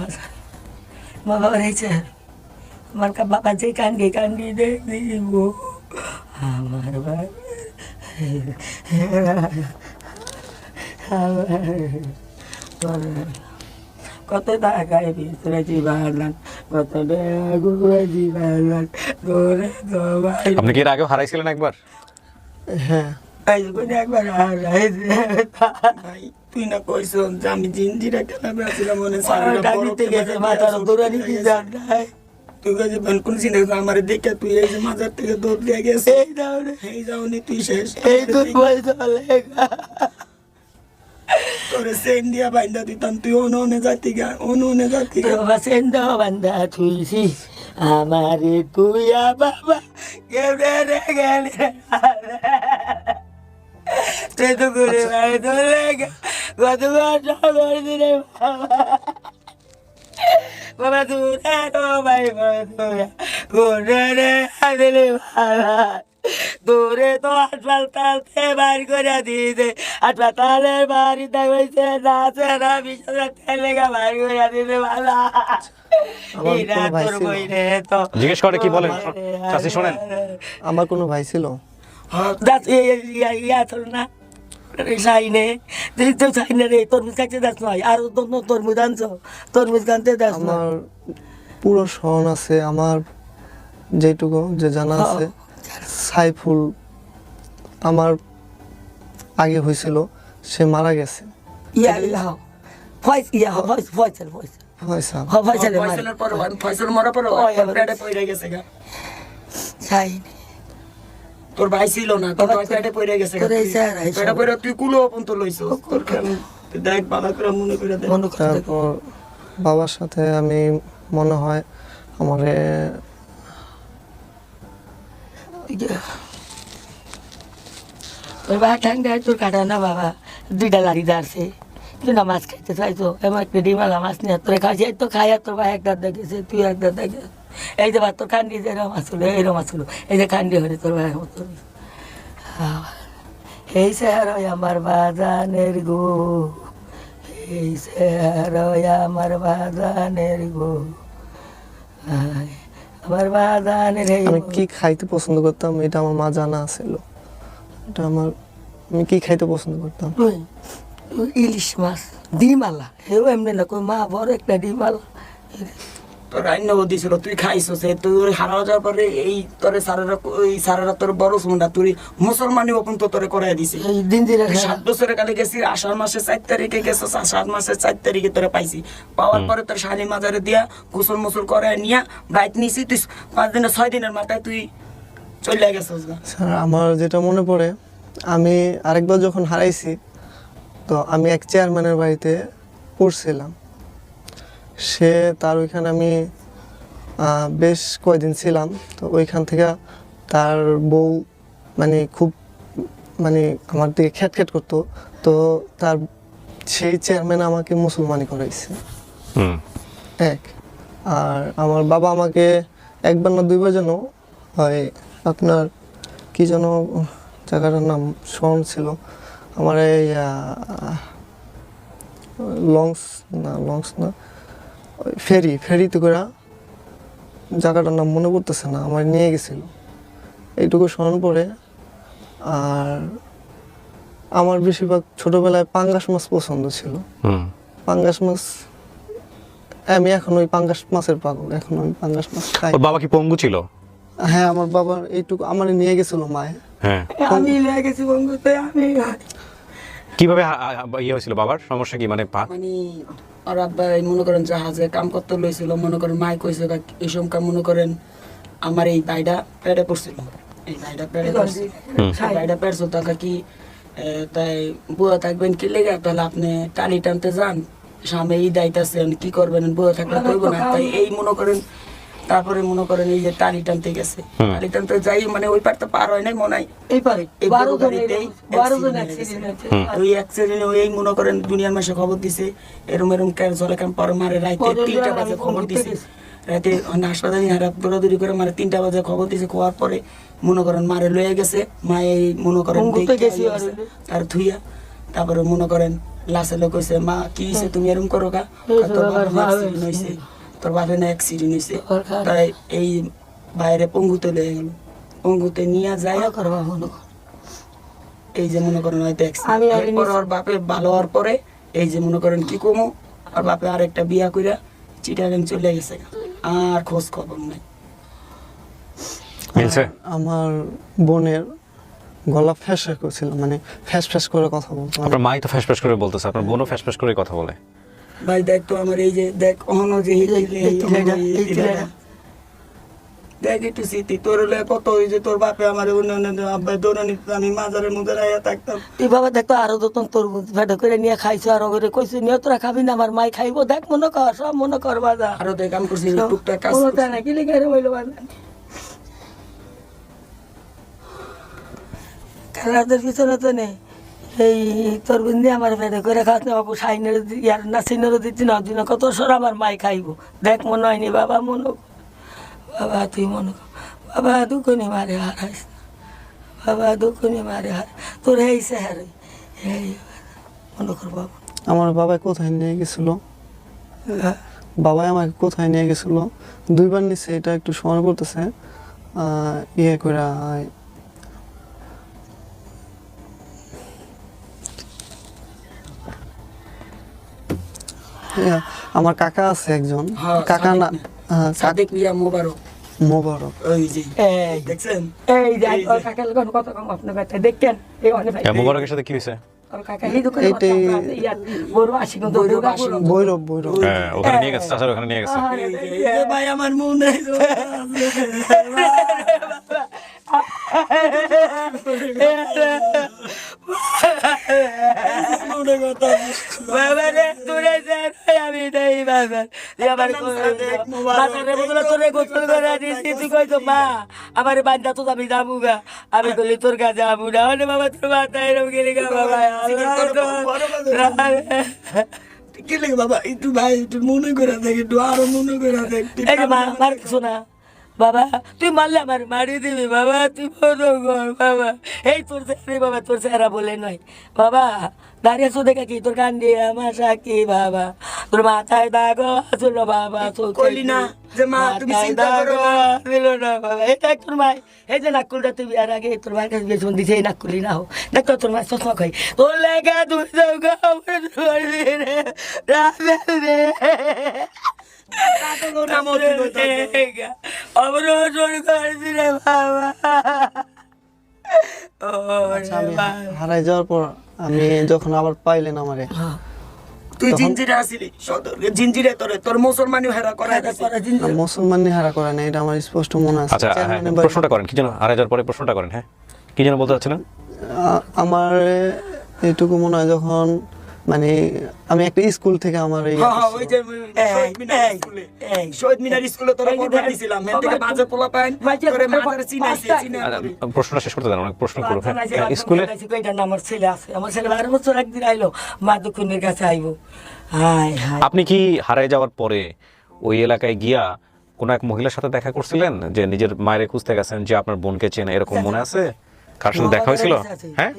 বাবা বাবা রয়েছে আমার বাবা যে কান্দি দিব আমার বাবা কত টাকায় ভিতরে জীবান কত গুড়ে জীবান গোরে দবাই আপনি কি এর আগেও হারাইছিলেন একবার? হ্যাঁ একবার তুই না কইস আমি জিঞ্জিরা খেলা বেড়াছিলাম মনে ডাকিতে গেছে মাথার দৌড়ানি কি জান নাই তুই কাছে কোন চিন্তা আমার দেখে তুই এই যে মাজার থেকে দৌড় দিয়ে গেছে এই যাওনি তুই শেষ এই তুই বলতে তোরে সেন দিয়া বান্ধা দিতাম তুই অনুনে যাতি গা বাবা সেন দাও বান্ধা তুইছি আমারে তুইয়া বাবা গেলে রে গেলে তুই তো করে ভাই ধরে গতবার সবার দিনে বাবা তুই তো ভাই ঘুরে রে দিলে ভালো দূরে তো হাসপাতালতে বাড়ি করে দিয়েছে হাসপাতালের বাড়ি দেখছে নাচে না বিশ্বনাথের লেগে বাড়ি করে দিয়েছে ভালো তোর বই রে তো জিজ্ঞেস করে কি বলেন চাচি শোনেন। আমার কোনো ভাই ছিল? না সাইনে তো সাইনে রে তরমুজ খাইতে দাস নয় আর তরমুজ আনছো তরমুজ কানতে দাস আমার পুরো স্মরণ আছে, আমার যেটুকু যে জানা আছে সাইফুল আমার আগে হয়েছিল, সে মারা গেছে। তোর ভাই ছিল না, তোর ভাই পেটে পড়ে গেছে, পেটে পড়ে তুই কুলো পর্যন্ত লইছো। তোর দেখ ভালো করে মনে করে দেখ। তারপর বাবার সাথে আমি মনে হয় আমারে তোর বাবা ঠান্ডা তোর কাটা না বাবা দুইটা লাড়ি দাঁড়ছে তুই না মাছ খাইতে চাইছো এমন একটা ডিমালা মাছ নিয়ে তোর খাইছি তো খাই আর তোর ভাই একদার দেখেছে তুই একদার দেখে এই যে তোর কান্দি যে এরম আসলো এরম আসলো এই যে কান্দি হলে তোর ভাই মতো এই স্যার আমার বাজানের গো এই স্যার আমার বাজানের গো আমার বাজানের আমি কি খাইতে পছন্দ করতাম এটা আমার মা জানা ছিল। এটা আমি কি খাইতে পছন্দ করতাম, ইলিশ মাছ ডিমালা হেও এমনি না কই মা বড় একটা ডিমালা তোর রান্না দিছিল তুই খাইছো সে তোর হারা যাওয়ার পরে এই তোরে সারারা তোর বড় সুন্দর তুই মুসলমানি ওপন তো তোরে করাই দিছে। এই দিন দিন 7 বছরের কালে গেছি, আষাঢ় মাসের 4 তারিখে গেছো, 7 মাসের 4 তারিখে তোরে পাইছি। পাওয়ার পরে তোর শালি মাজারে দিয়া গোসল মোসল করে নিয়া বাইক নিছি, তুই 5 দিনের 6 দিনের মাথায় তুই চলে গেছিস। স্যার আমার যেটা মনে পড়ে, আমি আরেকবার যখন হারাইছি তো আমি এক চেয়ারম্যানের বাড়িতে পড়ছিলাম, সে তার ওইখানে আমি বেশ কয়দিন ছিলাম। তো ওইখান থেকে তার বউ মানে খুব মানে আমার দিকে খ্যাট করতো, তো তার সেই চেয়ারম্যান আমাকে মুসলমানি করাইছে এক। আর আমার বাবা আমাকে একবার না দুইবার যেন হয় আপনার কি যেন জায়গাটার নাম স্মরণ ছিল আমার, এই লংস না ফেরিতে করে জায়গাটার নাম মনে পড়তেছে না, আমার নিয়ে গেছিল, এইটুকু স্মরণ পড়ে। আর আমার বেশিরভাগ ছোটবেলায় পাঙ্গাস মাছ পছন্দ ছিল, পাঙ্গাস মাছ আমি এখন ওই পাঙ্গাস মাছের পাগল, এখন ওই পাঙ্গাস মাছ খাই। বাবা কি পঙ্গু ছিল? হ্যাঁ আমার বাবার এইটুকু আমার নিয়ে গেছিল মায়ে। হ্যাঁ আমি লেগে গেছি বঙ্গতে আমি কিভাবে ইয়ে হয়েছিল বাবার সমস্যা কি মানে পা? মানে আর আব্বা মনে করেন জাহাজে কাম করতে লইছিল, মনে করেন মাই কইছে এইসব কাম মনে করেন আমার এই ভাইটা পেটে পড়ছিল, এই ভাইটা পেটে পড়ছে, ভাইটা পেটছো টাকা কি তাই বুয়া থাকবেন কি লেগে, তাহলে আপনি টালি টানতে যান, সামনে ঈদ আইতাছেন কি করবেন, বুয়া থাকলে করবো না, তাই এই মনে করেন। তারপরে মনে করেন এই যে টালি টানতে গেছে, টালি টানতে যাই মানে ওই পারটা পার হয় নাই মনে হয় এই পারে এই 12 গাড়িতেই জন অ্যাক্সিডেন্ট ওই অ্যাক্সিডেন্টে ওই মনে করেন দুনিয়ার মাসে খবর দিছে এরম এরম জলে কাম পরে মারে রাইতে 3টা বাজে খবর দিছে, রাতে হাসপাতালে হারা দৌড়াদৌড়ি করে মানে 3টা বাজে খবর দিয়েছে, খোয়ার পরে মনে করেন মারে লয়ে গেছে, মায়ে মনে করেন দেখে গেছে, আর থুইয়া তারপরে মনে করেন লাশে লোক হয়েছে, মা কি হয়েছে তুমি এরকম করো কা? তোর অ্যাক্সিডেন্ট হয়েছে, তোর বাপে না অ্যাক্সিডেন্ট হয়েছে। তাই এই বাইরে পঙ্গুতে লয়ে গেল, পঙ্গুতে নিয়ে যায় করবা মনে কর এই যে মনে করেন হয়তো এরপর ওর বাপে ভালো হওয়ার পরে এই যে মনে করেন কি কমো, আর বাপে আরেকটা বিয়া কইরা চিটাগাং চলে গেছে, আর খোঁজ খবর নাই। মিলছে? আমার বোনের গলা ফ্যাস করছিল, মানে ফ্যাস ফ্যাস করে কথা বলতো। আপনার মাই তো ফ্যাস ফ্যাস করে বলতেছে, আপনার বোনও ফ্যাস ফ্যাস করে কথা বলে। ভাই দেখ তো আমার এই যে দেখ অহনো যে দেখ একটু স্মৃতি তোর হলে কত ওই যে তোর বাপে আমার আব্বাই দৌড়ানি আমি মাজারের মধ্যে রাইয়া থাকতাম। তুই বাবা দেখতো আরো যতন তোর ভেটা করে নিয়ে খাইছো, আরো করে কইছো নিয়ে তোরা খাবি না, আমার মাই খাইবো, দেখ মনে কর সব মনে কর বাজা আরো দেখ আমি করছি টুকটাক কাজ কোনো করছি। তা নাকি লিখে হইলো বাজা খেলাদের পিছনে তো নেই এই তোর বিন্দি আমার ভেটে করে খাস না বাবু সাইনের ইয়ার নাসিনেরও দিচ্ছি না দিন কত সর আমার মাই খাইবো, দেখ মনে হয়নি বাবা মনে কর, বাবা তুই মনে কর, বাবা দুঃখনি মারে হারাইস, বাবা দুঃখনি মারে হার তোর এই স্যার এই মনে কর বাবা। আমার বাবা কোথায় নিয়ে গেছিল, বাবাই আমাকে কোথায় নিয়ে গেছিল 2বার নিছে, এটা একটু স্মরণ করতেছে। ইয়ে করে আমার কাকা আছে একজন, হ্যাঁ, কাকা না সাদেক মিয়া মোবারক, মোবারক, ওই যে এই দেখছেন এই যে ওর কাকার কত কম আপনার কাছে দেখেন এই অনেক ভাই মোবারকের সাথে কি হয়েছে? ওর কাকা এই দোকানে ইয়ার বড় আসি কিন্তু দুর্গাপুর বৈরব বৈরব। হ্যাঁ, ওখানে নিয়ে গেছে, চাচার ওখানে নিয়ে গেছে। এই যে ভাই আমার মনে বাবা রে তোরে স্যার আমি দেই বাবা আমার মাথারে বদলা তোরে গোসল করে দিছি তুই কইছো মা আমার বান্দা তো আমি যাবুগা, আমি বলি তোর কাছে যাবো না মানে বাবা তোর মাথা এরকম গেলে গা বাবা কি লাগে বাবা একটু ভাই একটু মনে করে দেখ, একটু আরো মনে করে দেখ। এই যে মা মার শোনা বাবা তুই মারলে আমার মারি দিবি বাবা, তুই বড় কর বাবা, এই তোর চেহারা বাবা তোর চেহারা বলে নয় বাবা, দাঁড়িয়ে আছো দেখা কি তোর কান দিয়ে আমার সাকি বাবা, তোর মাথায় দাগ আসলো বাবা, তোর কইলি না যে মা তুমি চিন্তা করো না। দিল না বাবা, এটা তোর মাই এই যে নাকুলটা তুই আর আগে তোর মায়ের কাছে বেশি দিছে এই নাকুলি না হো দেখ তো তোর মা চশমা খাই তোর লেখা তুই অবরোধ করেছি রে বাবা। আচ্ছা, আমি হারাই যাওয়ার পর আমি যখন আবার পাইলেন আমারে, তুই জিঞ্জিরে আসিলি সদরকে জিঞ্জিরে তোর মুসলমানি হেরা করাই দিছে। মুসলমান হারা করে না, এটা আমার স্পষ্ট মনে আছে। আচ্ছা, হ্যাঁ, চেয়ারম্যানের বাড়ি- প্রশ্নটা করেন কি যেন, হারাই যাওয়ার পরে প্রশ্নটা করেন। হ্যাঁ, কি যেন বলতে চাচ্ছিলেন? আমার এইটুকু মনে হয় যখন মানে আমি একটা স্কুল থেকে আমার এই হ্যাঁ ওই যে শহীদ মিনার স্কুলে, শহীদ মিনার স্কুলে তোরা পড়তে দিছিলাম, এর থেকে বাজে পোলা পাইন তোরে মাথার চিনাইছে প্রশ্নটা শেষ করতে দেন, অনেক প্রশ্ন করবো। হ্যাঁ, স্কুলে আমার ছেলে আছে, আমার ছেলে 12 বছর একদিন আইলো মা দুঃখের কাছে আইবো। হাই হাই আপনি কি হারাই যাওয়ার পরে ওই এলাকায় গিয়া কোনো এক মহিলার সাথে দেখা করছিলেন, যে নিজের মায়ের খুঁজতে গেছেন, যে আপনার বোনকে চেনে, এরকম মনে আছে? কার সাথে দেখা হয়েছিল? হ্যাঁ,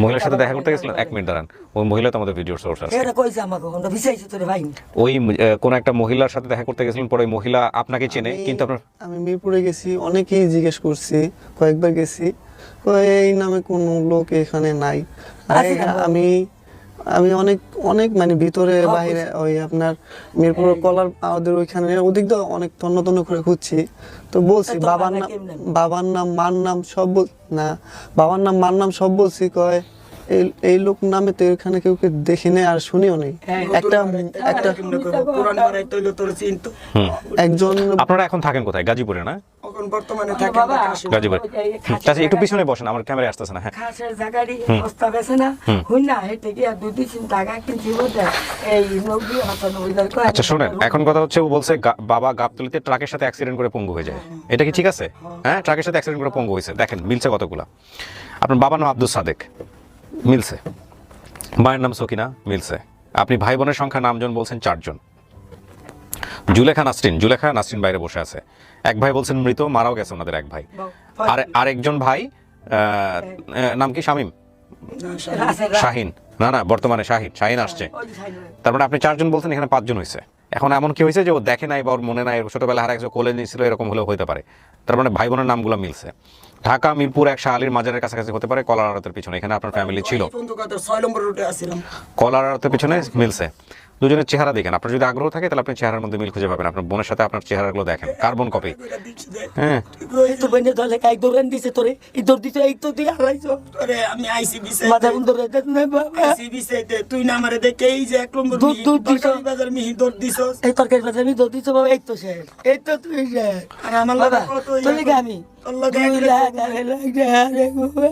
মহিলার সাথে দেখা করতে গেছিলেন? 1 মিনিট দাঁড়ান, ওই মহিলা তো আমাদের ভিডিওর সোর্স আছে। এটা কইছে আমাকে ওটা ভিসাইছে তোরে ভাই ওই কোন একটা মহিলার সাথে দেখা করতে গেছিলেন, পরে ওই মহিলা আপনাকে চেনে, কিন্তু আপনার আমি মিরপুরে গেছি, অনেকেই জিজ্ঞেস করছি, কয়েকবার গেছি, কয় এই নামে কোনো লোক এখানে নাই। আর আমি আমি অনেক অনেক মানে ভিতরে বাইরে ওই আপনার মিরপুর কলার আমাদের ওইখানে ওদিক দিয়ে অনেক তন্ন তন্ন করে খুঁজছি, তো বলছি বাবার নাম মার নাম সব না, বাবার নাম মার নাম সব বলছি, কয় এই লোক নামে তো এখানে কেউ দেখি নাই আর শুনিও নেই। একটা একটা পুরান বাড়াই তৈল তোর চিনতো একজন। আপনারা এখন থাকেন কোথায়? গাজীপুরে না? এখন বর্তমানে থাকে বাবা গাজীপুরে। চাচা একটু পিছনে বসেন, আমার ক্যামেরায় আসতেছে না। হ্যাঁ, খাসের জায়গাটি বস্তা বেছে না হুই না হেঁটে গিয়া 2-3 টাকা কিনছি বলতে এই 90,000 করে। আচ্ছা শুনেন, এখন কথা হচ্ছে ও বলছে বাবা গাবতলীতে ট্রাকের সাথে অ্যাক্সিডেন্ট করে পঙ্গু হয়ে যায়, এটা কি ঠিক আছে? হ্যাঁ, ট্রাকের সাথে অ্যাক্সিডেন্ট করে পঙ্গু হয়েছে। দেখেন মিলছে কতগুলা। আপনার বাবার নাম আব্দুল সাদেক, মিলছে। মায়ের নাম সকিনা, মিলছে। আপনি ভাই বোনের সংখ্যা নামজন বলছেন 4 জন। জুলেখা নাসরিন বাইরে বসে আছে। এক ভাই বলছেন মৃত, মারাও গেছে ওনাদের এক ভাই। আর আরেকজন ভাই নাম কি? শামীম, শাহিন, না বর্তমানে শাহিন আসছে। তার মানে আপনি 4 জন বলছেন, এখানে 5 জন হয়েছে। এখন এমন কি হয়েছে যে ও দেখে নাই বা ওর মনে নাই, ছোটবেলা হারা একজন কোলে নিয়েছিল, এরকম হলেও হতে পারে। তার মানে ভাই বোনের নামগুলো মিলছে। ঢাকা মিরপুর 1 শাহ আলীর মাজারের কাছাকাছি হতে পারে, কলার আড়তের পিছনে। এখানে আপনার ফ্যামিলি ছিল, 6 নম্বর রুটে আসছিলাম। কলার আড়তের পিছনে মিলছে। দুজনের চেহারা দেখেন, আপনার যদি আগ্রহ থাকে তাহলে আপনি চেহারার মধ্যে মিল খুঁজে পাবেন। আপনার বোনের সাথে আপনার চেহারাগুলো দেখেন, কার্বন কপি। হ্যাঁ, তো বন্ধে দলে কাই দৌড়ান দিছে তোরে, এই দৌড় দিছে, এই তো তুই হারাইছো তোরে আমি আইসিবি মাথা বন্ধ রে দেখ না বাবা। আইসিবি সাইতে তুই না আমারে দেখে এই যে 1 নম্বর দুধ দিছ। বাজার মিহি দৌড় দিছস। এই তরকারি বাজে আমি দৌড় দিছো বাবা, এই তো শেষ, এই তো তুই শেষ। আর আমার বাবা লাগে কত তুই গে আমি তোর লগে 2 লাখ আড়াই লাখ টাকা রে বাবা।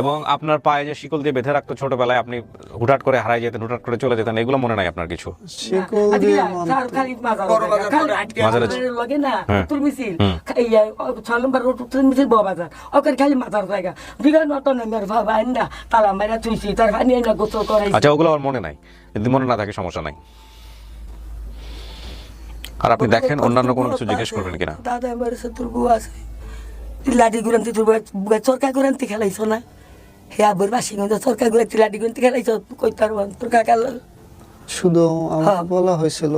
এবং আপনার পায়ে যে শিকল দিয়ে বেঁধে রাখতো ছোটবেলায়, আপনি হুটহাট করে হারাই যেতেন, হুটহাট করে চলে যেতেন, এগুলো মনে নাই আপনার কিছু? শিকল দিয়ে চার খালি মাজার বড় বাজার করে আটকে মাজারে লগে না হ্যাঁ। তুল মিছিল এই 6 নম্বর রোড তুল মিছিল বড় বাজার, ওখানে খালি মাজার জায়গা বিগত নট নম্বর বাবা আইন্দা তালা মাইরা তুইছি, তার পানি আইনা গোসল করাইছি। আচ্ছা, ওগুলো আর মনে নাই। যদি মনে না থাকে সমস্যা নাই। আর আপনি দেখেন অন্যান্য কোনো কিছু জিজ্ঞেস করবেন কিনা? দাদা আমার তোর বউ আছে, লাঠি গুরান্তি তোর চরকা গুরান্তি খেলাইছ না? হে আবার বাসি কিন্তু চরকা গুরান্তি লাঠি গুরান্তি খেলাইছ, কই তার তোর কাকা শুধু আমার বলা হয়েছিল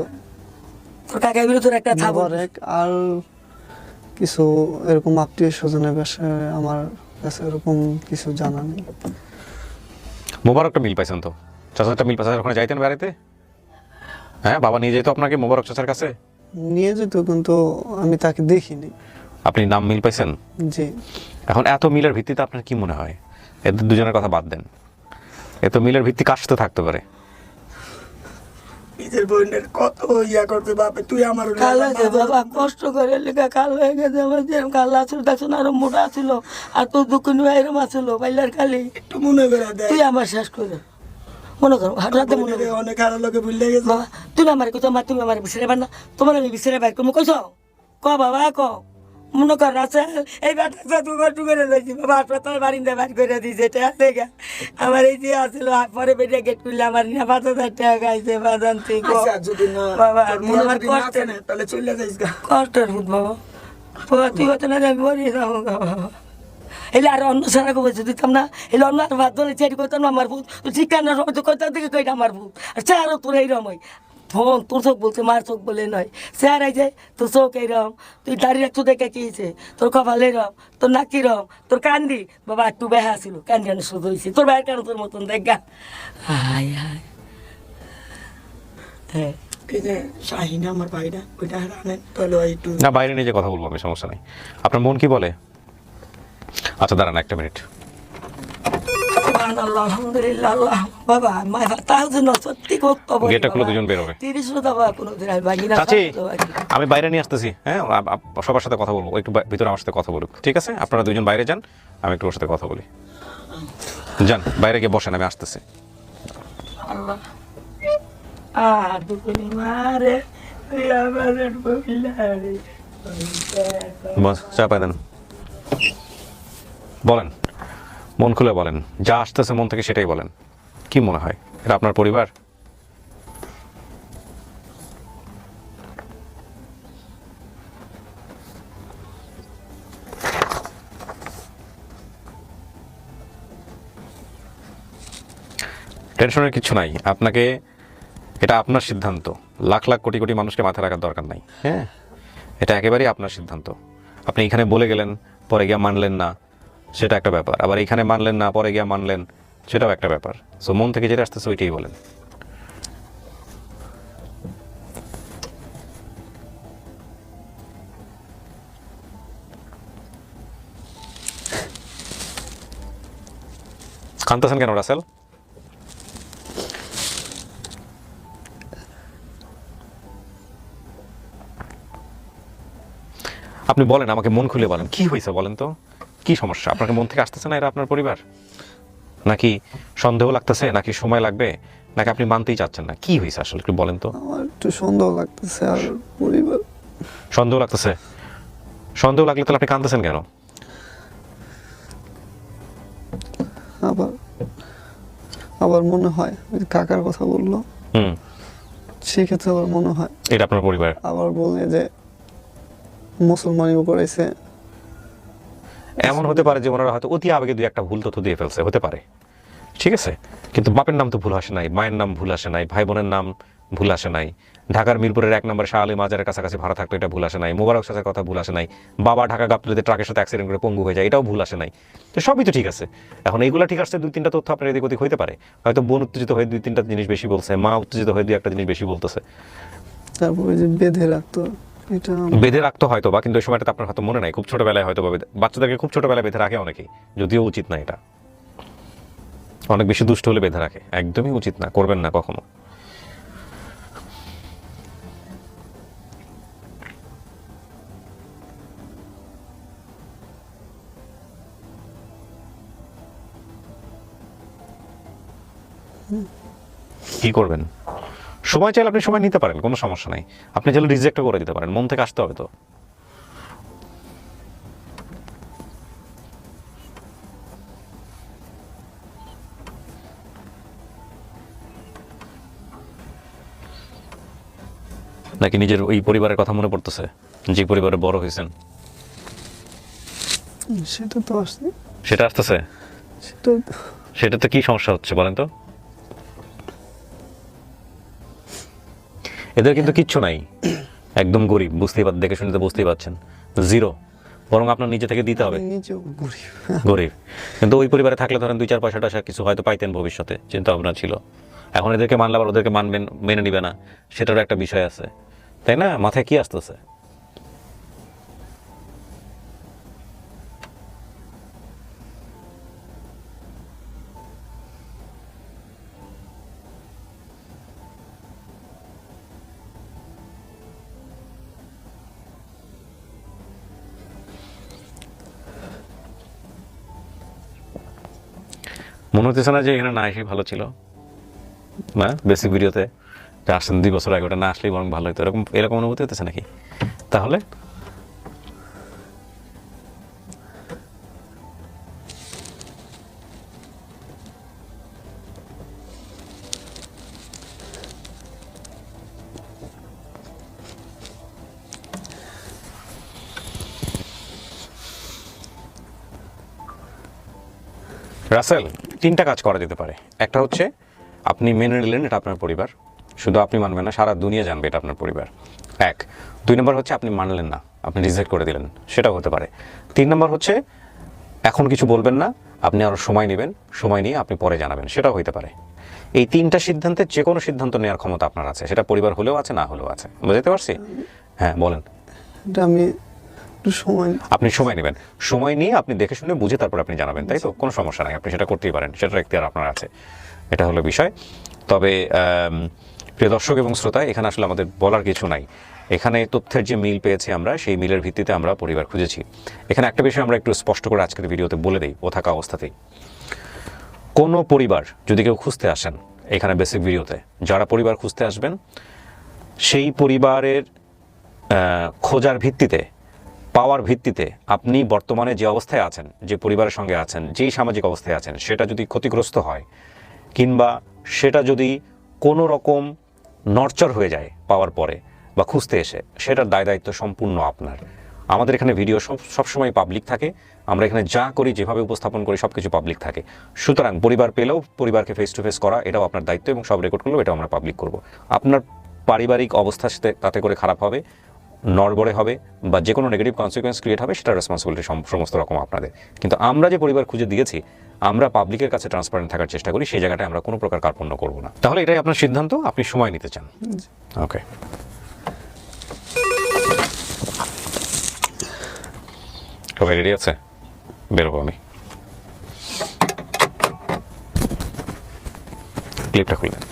তোর কাকা বিরো তোর একটা থাবো মোবারক, আর কিছু এরকম আত্মীয় স্বজনের বিষয়ে আমার কাছে এরকম কিছু জানা নেই। মোবারকটা মিল পাইছেন তো? চাচারটা মিল পাইছেন? ওখানে যাইতেন বেড়াইতে? হ্যাঁ, বাবা নিয়ে যেত আপনাকে মোবারক চাচার কাছে? নিয়ে যেত, কিন্তু আমি তাকে দেখিনি। আপনি নাম মিল পাইছেন? জি। এখন এত মিলের ভিত্তিতে আপনার কি মনে হয়? এদের দুজনের কথা বাদ দেন, এত মিলের ভিত্তি কার সাথে থাকতে পারে? নিজের বোনের কত ইয়া করতে বাপে, তুই আমার কালো যে বাবা কষ্ট করে লেখা কালো হয়ে গেছে আমার, যেরকম কালো আছিল দেখছো না, আরো মোটা ছিল, আর তোর দুঃখিনী এরম আছিল বাইলার খালি। একটু মনে করে দেয়। তুই আমার শেষ করে মনে করো হাঁটাতে মনে করো অনেক আরো লোকে ভুলে গেছে। বাবা তুমি আমার কইছো মা, তুমি আমার বিছরে না, তোমার আমি বিছরে বাইর তুমি কইছো ক বাবা ক মনে কর আছে এই ব্যাটা টুকর করে লইছি বাবা, হাসপাতাল বারিন্দা বাইর করে দিয়েছে, এটা লেখা আমার এই যে আসলো পরে বেরিয়ে গেট খুললে আমার না 5,000 টাকা খাইছে বাজান তুই আচ্ছা যদি না বাবা তোর তুই মনে আমার যদি না কষ্ট কেনে, তাহলে চলে যাইস গা। কষ্টের ভূত বাবা, বাবা তুই হতো না আমি মরে যাবো গা বাবা। এলে আর অন্য সারা বলছে দিতাম না, এলে অন্য আর ভাত ধরে চেয়ারি করতাম না আমার ভূত, তুই শিক্ষার সময় তো কইতাম থেকে কইটা আমার ভূত, আর চেয়ারও তোর এইরকম হয় ধন, তোর চোখ বলছে মার চোখ বলে নয়, চেয়ার আই যায় তোর চোখ এইরকম, তুই দাঁড়িয়ে রাখতো দেখে কি হয়েছে, তোর কপাল এইরকম, তোর নাক কিরম, তোর কান্দি বাবা একটু বেহা ছিল, কান্দি আনে শুধু হয়েছে তোর ভাইয়ের কেন তোর মতন দেখা। হায় হায় হ্যাঁ এই যে শাহিন আমার ভাইরা, ওইটা আনেন তাহলে ওই একটু না, বাইরে নিয়ে যে কথা বলবো আমি, সমস্যা নেই। আপনার মন কি বলে? আচ্ছা দাঁড়ান 1 মিনিট। সুবহানাল্লাহ, আলহামদুলিল্লাহ, আল্লাহ বাবা মায় তার জন্য সত্যি কর্তব্য। গেটটা খুলে দুজন বের হবে। 30 টাকা কোনো দিন আমি বাকি না। চাচি, আমি বাইরে নিয়ে আসতেছি। হ্যাঁ, সবার সাথে কথা বলবো, একটু ভিতরে আমার সাথে কথা বলুক, ঠিক আছে? আপনারা দুজন বাইরে যান, আমি একটু ওর সাথে কথা বলি। যান বাইরে গিয়ে বসেন, আমি আসতেছি। আল্লাহ দুপুরি মারে তুই আমাদের ববিলারে বস, চা পাই দেন। বলেন, মন খুলে বলেন, যা আসতেছে মন থেকে সেটাই বলেন। কি মনে হয় এটা আপনার পরিবার? টেনশনের কিছু নাই। আপনাকে, এটা আপনার সিদ্ধান্ত। লাখ লাখ কোটি কোটি মানুষকে মাথায় রাখার দরকার নাই। হ্যাঁ, এটা একেবারেই আপনার সিদ্ধান্ত। আপনি এখানে বলে গেলেন, পরে গিয়ে মানলেন না, সেটা একটা ব্যাপার। আবার এখানে মানলেন না, পরে গিয়ে মানলেন, সেটাও একটা ব্যাপার। সো মন থেকে যেটা আসতেছে ওইটাই বলেন। কাঁদতেছেন কেন রাসেল? আপনি বলেন, আমাকে মন খুলে বলেন, কি হয়েছে বলেন তো, কি সমস্যা? আপনাকে মন থেকে আসতেছে না এরা আপনার পরিবার? নাকি সন্দেহ লাগতেছে, নাকি সময় লাগবে, নাকি আপনি মানতেই চাচ্ছেন না? কি হয়েছে আসলে একটু বলেন তো। আমার একটু সন্দেহ লাগতেছে, আর পরিবার সন্দেহ লাগতেছে? সন্দেহ লাগলে তাহলে আপনি কাঁদতেছেন কেন? আবার আবার মনে হয় ওই কাকার কথা বললো, হুম, সেক্ষেত্রে আমার মনে হয় এটা আপনার পরিবার। আবার বলে যে মুসলমানিও করেছে। এমন হতে পারে যে ওনারা হয়তো অতি আবেগে দুই একটা ভুল তথ্য দিয়ে ফেলছে, হতে পারে, ঠিক আছে, কিন্তু বাপের নাম তো ভুল আসে নাই, মায়ের নাম ভুল আসে নাই, ভাই বোনের নাম ভুল আসে নাই, ঢাকার মিরপুরের 1 নম্বর শাহ আলী মাজারের কাছাকাছি ভাড়া থাকতো এটা ভুল আসে নাই, মোবারক চাচার কথা ভুল আসে নাই, বাবা ঢাকা গাবতলীতে ট্রাকের সাথে অ্যাক্সিডেন্ট করে পঙ্গু হয়ে যায় এটাও ভুল আসে নাই, তো সবই তো ঠিক আছে। এখন এইগুলা ঠিক আসছে, 2-3টা তথ্য আপনার এদিক ওদিক হইতে পারে, হয়তো বোন উত্তেজিত হয়ে 2-3টা জিনিস বেশি বলছে, মা উত্তেজিত হয়ে 2-একটা জিনিস বেশি বলতেছে, তারপরে যে বেঁধে রাখতো এটা বেঁধে রাখতো হয়তো বা, কিন্তু ওই সময়টা আপনার হয়তো মনে নাই, খুব ছোটবেলায় হয়তো বা বাচ্চাদেরকে খুব ছোটবেলায় বেঁধে রাখে অনেকেই, যদিও উচিত না এটা, অনেক বেশি দুষ্ট হলে বেঁধে রাখে, একদমই উচিত না, করবেন না কখনো। কি করবেন? সময় চাইলে আপনি সময় নিতে পারেন, কোনো সমস্যা নাই, আপনি চাইলে রিজেক্টও করে দিতে পারেন, মন থেকে আসতে হবে তো। নাকি নিজের ওই পরিবারের কথা মনে পড়তেছে, যে পরিবারে বড় হয়েছেন? সেটা তো আসছে, সেটা আসতেছে, সেটা সেটাতে কি সমস্যা হচ্ছে বলেন তো? এদের কিন্তু কিচ্ছু নাই, একদম গরিব, দেখে শুনে তো বুঝতেই পারছেন, জিরো, বরং আপনার নিজে থেকে দিতে হবে, নিজেও গরিব। গরিব। কিন্তু ওই পরিবারে থাকলে ধরেন 2-4 পয়সা টয়সা কিছু হয়তো পাইতেন ভবিষ্যতে, চিন্তা ভাবনা ছিল। এখন এদেরকে মানলে আবার ওদেরকে মানবেন, মেনে নিবে না, সেটারও একটা বিষয় আছে, তাই না? মাথায় কি আসতেছে? মনে হতেছে না যে এখানে না এসে ভালো ছিল, না বেসিক ভিডিওতে যে আসছেন 2 বছর আগে, ওটা না আসলেই বরং ভালো হতো, এরকম এরকম অনুভূতি হতেছে নাকি? তাহলে রাসেল, 3টা কাজ করা যেতে পারে। একটা হচ্ছে আপনি মেনে নিলেন এটা আপনার পরিবার, শুধু আপনি মানবেন না, সারা দুনিয়া জানবে এটা আপনার পরিবার, 1। 2 নম্বর হচ্ছে আপনি মানলেন না, আপনি রিজেক্ট করে দিলেন, সেটাও হতে পারে। 3 নম্বর হচ্ছে এখন কিছু বলবেন না, আপনি আরও সময় নেবেন, সময় নিয়ে আপনি পরে জানাবেন, সেটাও হতে পারে। এই 3টা সিদ্ধান্তে যে কোনো সিদ্ধান্ত নেওয়ার ক্ষমতা আপনার আছে, সেটা পরিবার হলেও আছে, না হলেও আছে, বুঝতে পারছি? হ্যাঁ বলেন। এটা আমি একটু সময়, আপনি সময় নেবেন, সময় নিয়ে আপনি দেখে শুনে বুঝে তারপর আপনি জানাবেন, তাই তো? কোনো সমস্যা নাই, আপনি সেটা করতেই পারেন, সেটার এখতিয়ার আপনার আছে, এটা হলো বিষয়। তবে প্রিয় দর্শক এবং শ্রোতা, এখানে আসলে আমাদের বলার কিছু নাই, এখানে তথ্যের যে মিল পেয়েছি আমরা, সেই মিলের ভিত্তিতে আমরা পরিবার খুঁজেছি। এখানে একটা বিষয় আমরা একটু স্পষ্ট করে আজকের ভিডিওতে বলে দিই, ও থাকা অবস্থাতেই কোনো পরিবার যদি কেউ খুঁজতে আসেন, এখানে বেসিক ভিডিওতে যারা পরিবার খুঁজতে আসবেন, সেই পরিবারের খোঁজার ভিত্তিতে, পাওয়ার ভিত্তিতে আপনি বর্তমানে যে অবস্থায় আছেন, যে পরিবারের সঙ্গে আছেন, যেই সামাজিক অবস্থায় আছেন, সেটা যদি ক্ষতিগ্রস্ত হয় কিংবা সেটা যদি কোনো রকম নড়চড় হয়ে যায় পাওয়ার পরে বা খুঁজতে এসে, সেটার দায় দায়িত্ব সম্পূর্ণ আপনার। আমাদের এখানে ভিডিও সবসময় পাবলিক থাকে, আমরা এখানে যা করি, যেভাবে উপস্থাপন করি, সব কিছু পাবলিক থাকে। সুতরাং পরিবার পেলেও পরিবারকে ফেস টু ফেস করা এটাও আপনার দায়িত্ব, এবং সব রেকর্ড করলেও এটাও আমরা পাবলিক করব। আপনার পারিবারিক অবস্থার সাথে তাতে করে খারাপ হবে, নড়বড়ে হবে বা যে কোনো নেগেটিভ কনসিকুয়েন্স ক্রিয়েট হবে, সেটার রেসপন্সিবিলিটি সমস্ত রকম আপনাদের। কিন্তু আমরা যে পরিবার খুঁজে দিয়েছি, আমরা পাবলিকের কাছে ট্রান্সপারেন্ট থাকার চেষ্টা করি, সেই জায়গাটায় আমরা কোনো প্রকার কার্পণ্য করব না। তাহলে এটাই আপনার সিদ্ধান্ত, আপনি সময় নিতে চান, ওকে। সবাই রেডি আছে? বেরোবো আমি, ক্লিপটা খুললেন।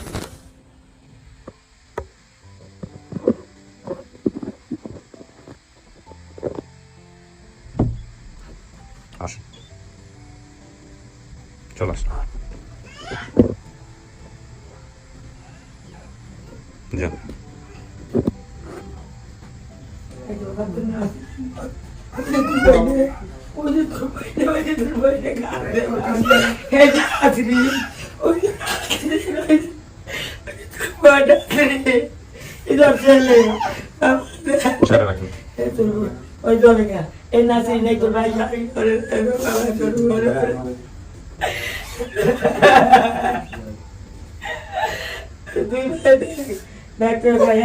আসুন, চলে আসুন, যান। এটা ছেলে ছেড়ে রাখুন। ওই জলেখা এই নাচি নেই তোর ভাই করে ডাক্তার ভাই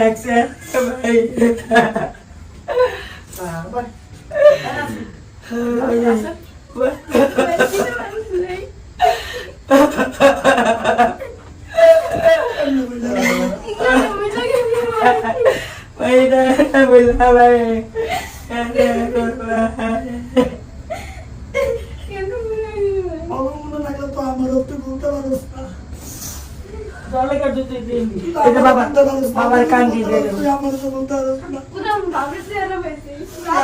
বাবার কান্দি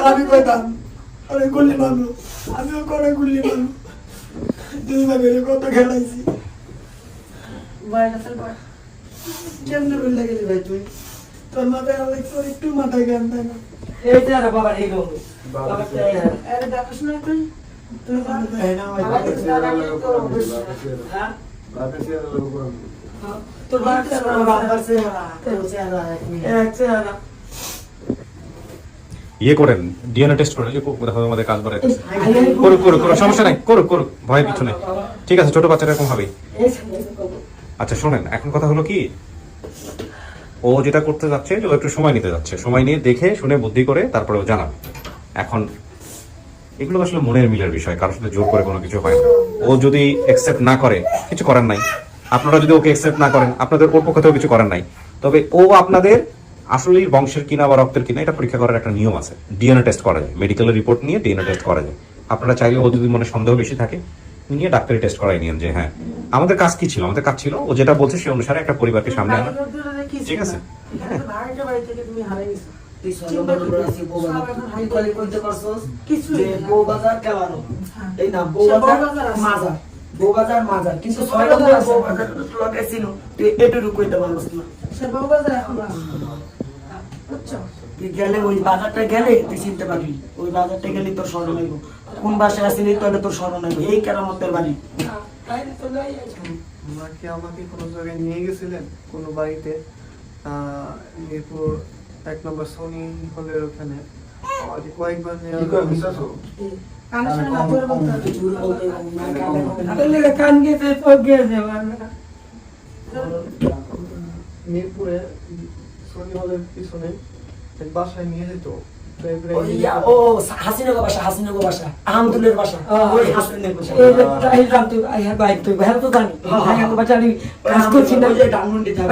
আমি কইতাম আরে গুল্লি মারলো আমিও করে গুল্লি মারলো দুই ভাগে কত খেলাইছি কেমনে বললে গেলি ভাই তুই তোর মাথায় অনেক তোর একটু মাথায় জ্ঞান তাই না এই যে বাবা এই গো আরে দেখাস না তুই তুই তোর বাবার ইয়ে করেন, ডিএনএ টেস্ট করেন, দেখো আমাদের কাজ বাড়াইতে করুক করুক করুক, সমস্যা নাই, করুক করুক, ভয়ের কিছু নেই। ঠিক আছে, ছোট বাচ্চারা এরকম হবেই। আচ্ছা শোনেন, এখন কথা হলো কি, ও যেটা করতে যাচ্ছে ও একটু সময় নিতে যাচ্ছে, সময় নিয়ে দেখে শুনে বুদ্ধি করে তারপরে ও জানাবে। এখন এগুলো আসলে মনের মিলের বিষয়, কারোর সাথে জোর করে কোনো কিছু হয় না। ও যদি অ্যাকসেপ্ট না করে কিছু করার নাই, আপনারা যদি ওকে অ্যাকসেপ্ট না করেন আপনাদের ওর পক্ষ থেকেও কিছু করার নাই। তবে ও আপনাদের আসলেই বংশের কিনা বা রক্তের কিনা এটা পরীক্ষা করার একটা নিয়ম আছে, ডিএনএ টেস্ট করা যায়, মেডিকেলের রিপোর্ট নিয়ে ডিএনএ টেস্ট করা যায়। আপনারা চাইলে ও যদি মনে সন্দেহ বেশি থাকে নিয়ে ডাক্তারি টেস্ট করাই নিন যে হ্যাঁ আমাদের কাজ কি ছিল, আমাদের কাজ ছিল ও যেটা বলছে সেই অনুসারে একটা পরিবারকে সামনে আনা। ঠিক আছে, ভাড়াটা বাড়ি থেকে তুমি হারাই গেছো বউবাজার মাজার কিন্তু 6 নম্বর বউবাজার লোকে ছিল তুই এটুকু কইতে পারছিস না সে বউবাজার এখন বুঝছো তুই গেলে ওই বাজারটা গেলে তুই চিনতে পারবি, ওই বাজারটা গেলে তোর স্মরণ হইব কোন বাসায় আসিলি তাহলে তোর স্মরণ হইব। এই কেরামতের বাড়ি ওনাকে আমাকে কোনো জায়গায় নিয়ে গেছিলেন কোনো বাড়িতে, মিরপুর 1 নম্বর সোনি হলের ওখানে আমাকে কয়েকবার নিয়ে কানের সামনে না জোরে বলতে হবে। কান গেছে চোখ গেছে মিরপুরে সোনি হলের পিছনে এক বাসায় নিয়ে যেত। ও হাসিনগর বাসা, হাসিনগর বাসা, আহমদুলের বাসা, ওই হাসিনের বাসা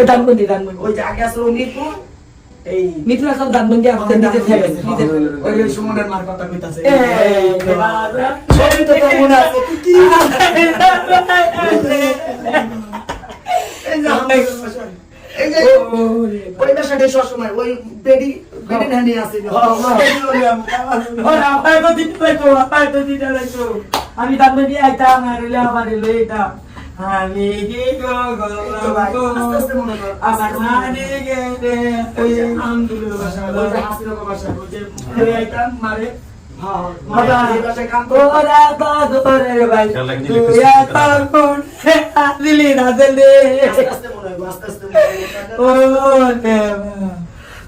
ধানমন্ডি ওই যে আগে আসলে মিরপুর এই মিথুলা সব ধানমন্ডি আমাদের নিজে থেকে ওই সুমনের মার কথা কইতাছে ছবি তো তোর মনে আছে তুই কি এই যে আহমদুলের বাসা, এই যে ওই বাসাটা সবসময় ওই বেডি বেডি হ্যান্ডি আছে আমি ধানমন্ডি আইতাম আর আমার লইতাম আমি কি গো আমার মানে গেলে আহমদুলের বাসা, ওই যে হাসিনগর বাসা, ওই যে আইতাম মারে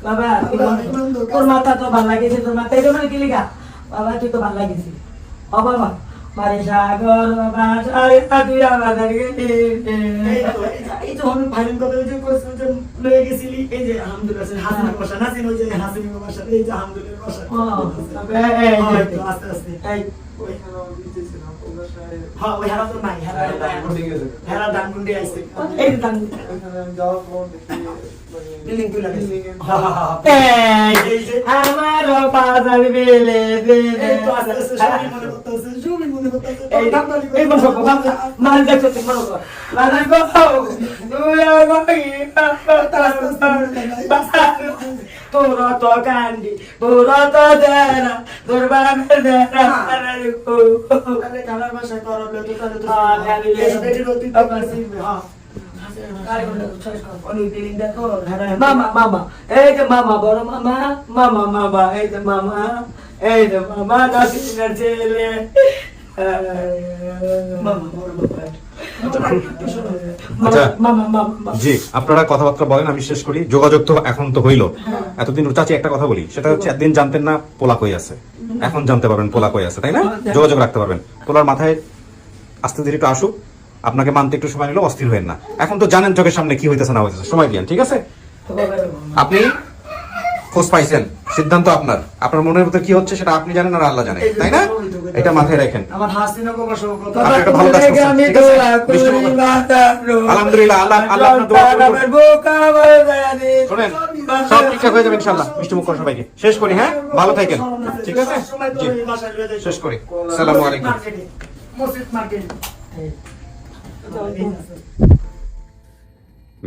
বাবা তোর মাথা তো ভাল লাগিয়েছে, তোর মাথা এটা মানে কি লিখা বাবা তুই তো ভাল লাগিয়েছি। ও বাবা মারে সাগর বাবা তুই আমাদের এই যে আমি ভাইরাল কথা ওই যে কইছিল যে লয়ে গেছিলি এই যে আলহামদুলিল্লাহ হাসিনের বাসা নাসিন ওই যে হাসিনের বাসা এই যে আলহামদুলিল্লাহ বাসা আস্তে আস্তে এই ওই হ্যাঁ ওই হারা তো নাই হারা দানগুন্ডি আইছে এই দানগুন্ডি যাওয়ার পর দেখি বিল্ডিং তুলে গেছে আমার বাজার বেলে দে এই তো আস্তে আস্তে সবই মনে করতেছে সবই মনে করতেছে এই মন সব মান দেখছো তুমি মনে কর বাজার গো তুই আগই তোরা তো কান্দি তোরা তো দেরা তোর বাবার দেরা আরে কো আরে কালার ভাষা করলে তো তাহলে তো আমি এই বেটির অতীত পারছি হ্যাঁ মামা মামা এই যে মামা বড় মামা মামা মামা এই যে মামা নাসিনের ছেলে মামা বড় বাবা আচ্ছা জি, আপনারা কথাবার্তা বলেন, আমি শেষ করি। যোগাযোগ তো এখন তো হইলো, এতদিন চাচি একটা কথা বলি, সেটা হচ্ছে একদিন জানতেন না পোলা কই আছে, এখন জানতে পারবেন পোলা কই আছে, তাই না? যোগাযোগ রাখতে পারবেন। পোলার মাথায় আস্তে ধীরে একটু আসুক, আপনাকে মানতে একটু সময় নিল, অস্থির হবেন না। এখন তো জানেন চোখের সামনে কি হইতেছে না হইতেছে, সময় দিয়েন, ঠিক আছে? আপনি খোঁজ পাইছেন, সিদ্ধান্ত আপনার, আপনার মনের ভিতরে কি হচ্ছে সেটা আপনি জানেন আর আল্লাহ জানে, তাই না? এটা মাথায় রাখেন। আমার হাসিনা বাবা সব কথা আপনি একটা ভালো কাজ করছেন, ঠিক আছে? আলহামদুলিল্লাহ, আল্লাহ আল্লাহ আপনার দোয়া কবুল করুন। শুনেন, সব ঠিকঠাক হয়ে যাবে ইনশাআল্লাহ। মিষ্টি মুখ করে সবাইকে শেষ করি, হ্যাঁ? ভালো থাকেন, ঠিক আছে? জি, শেষ করি। আসসালামু আলাইকুম। মসজিদ মার্কেট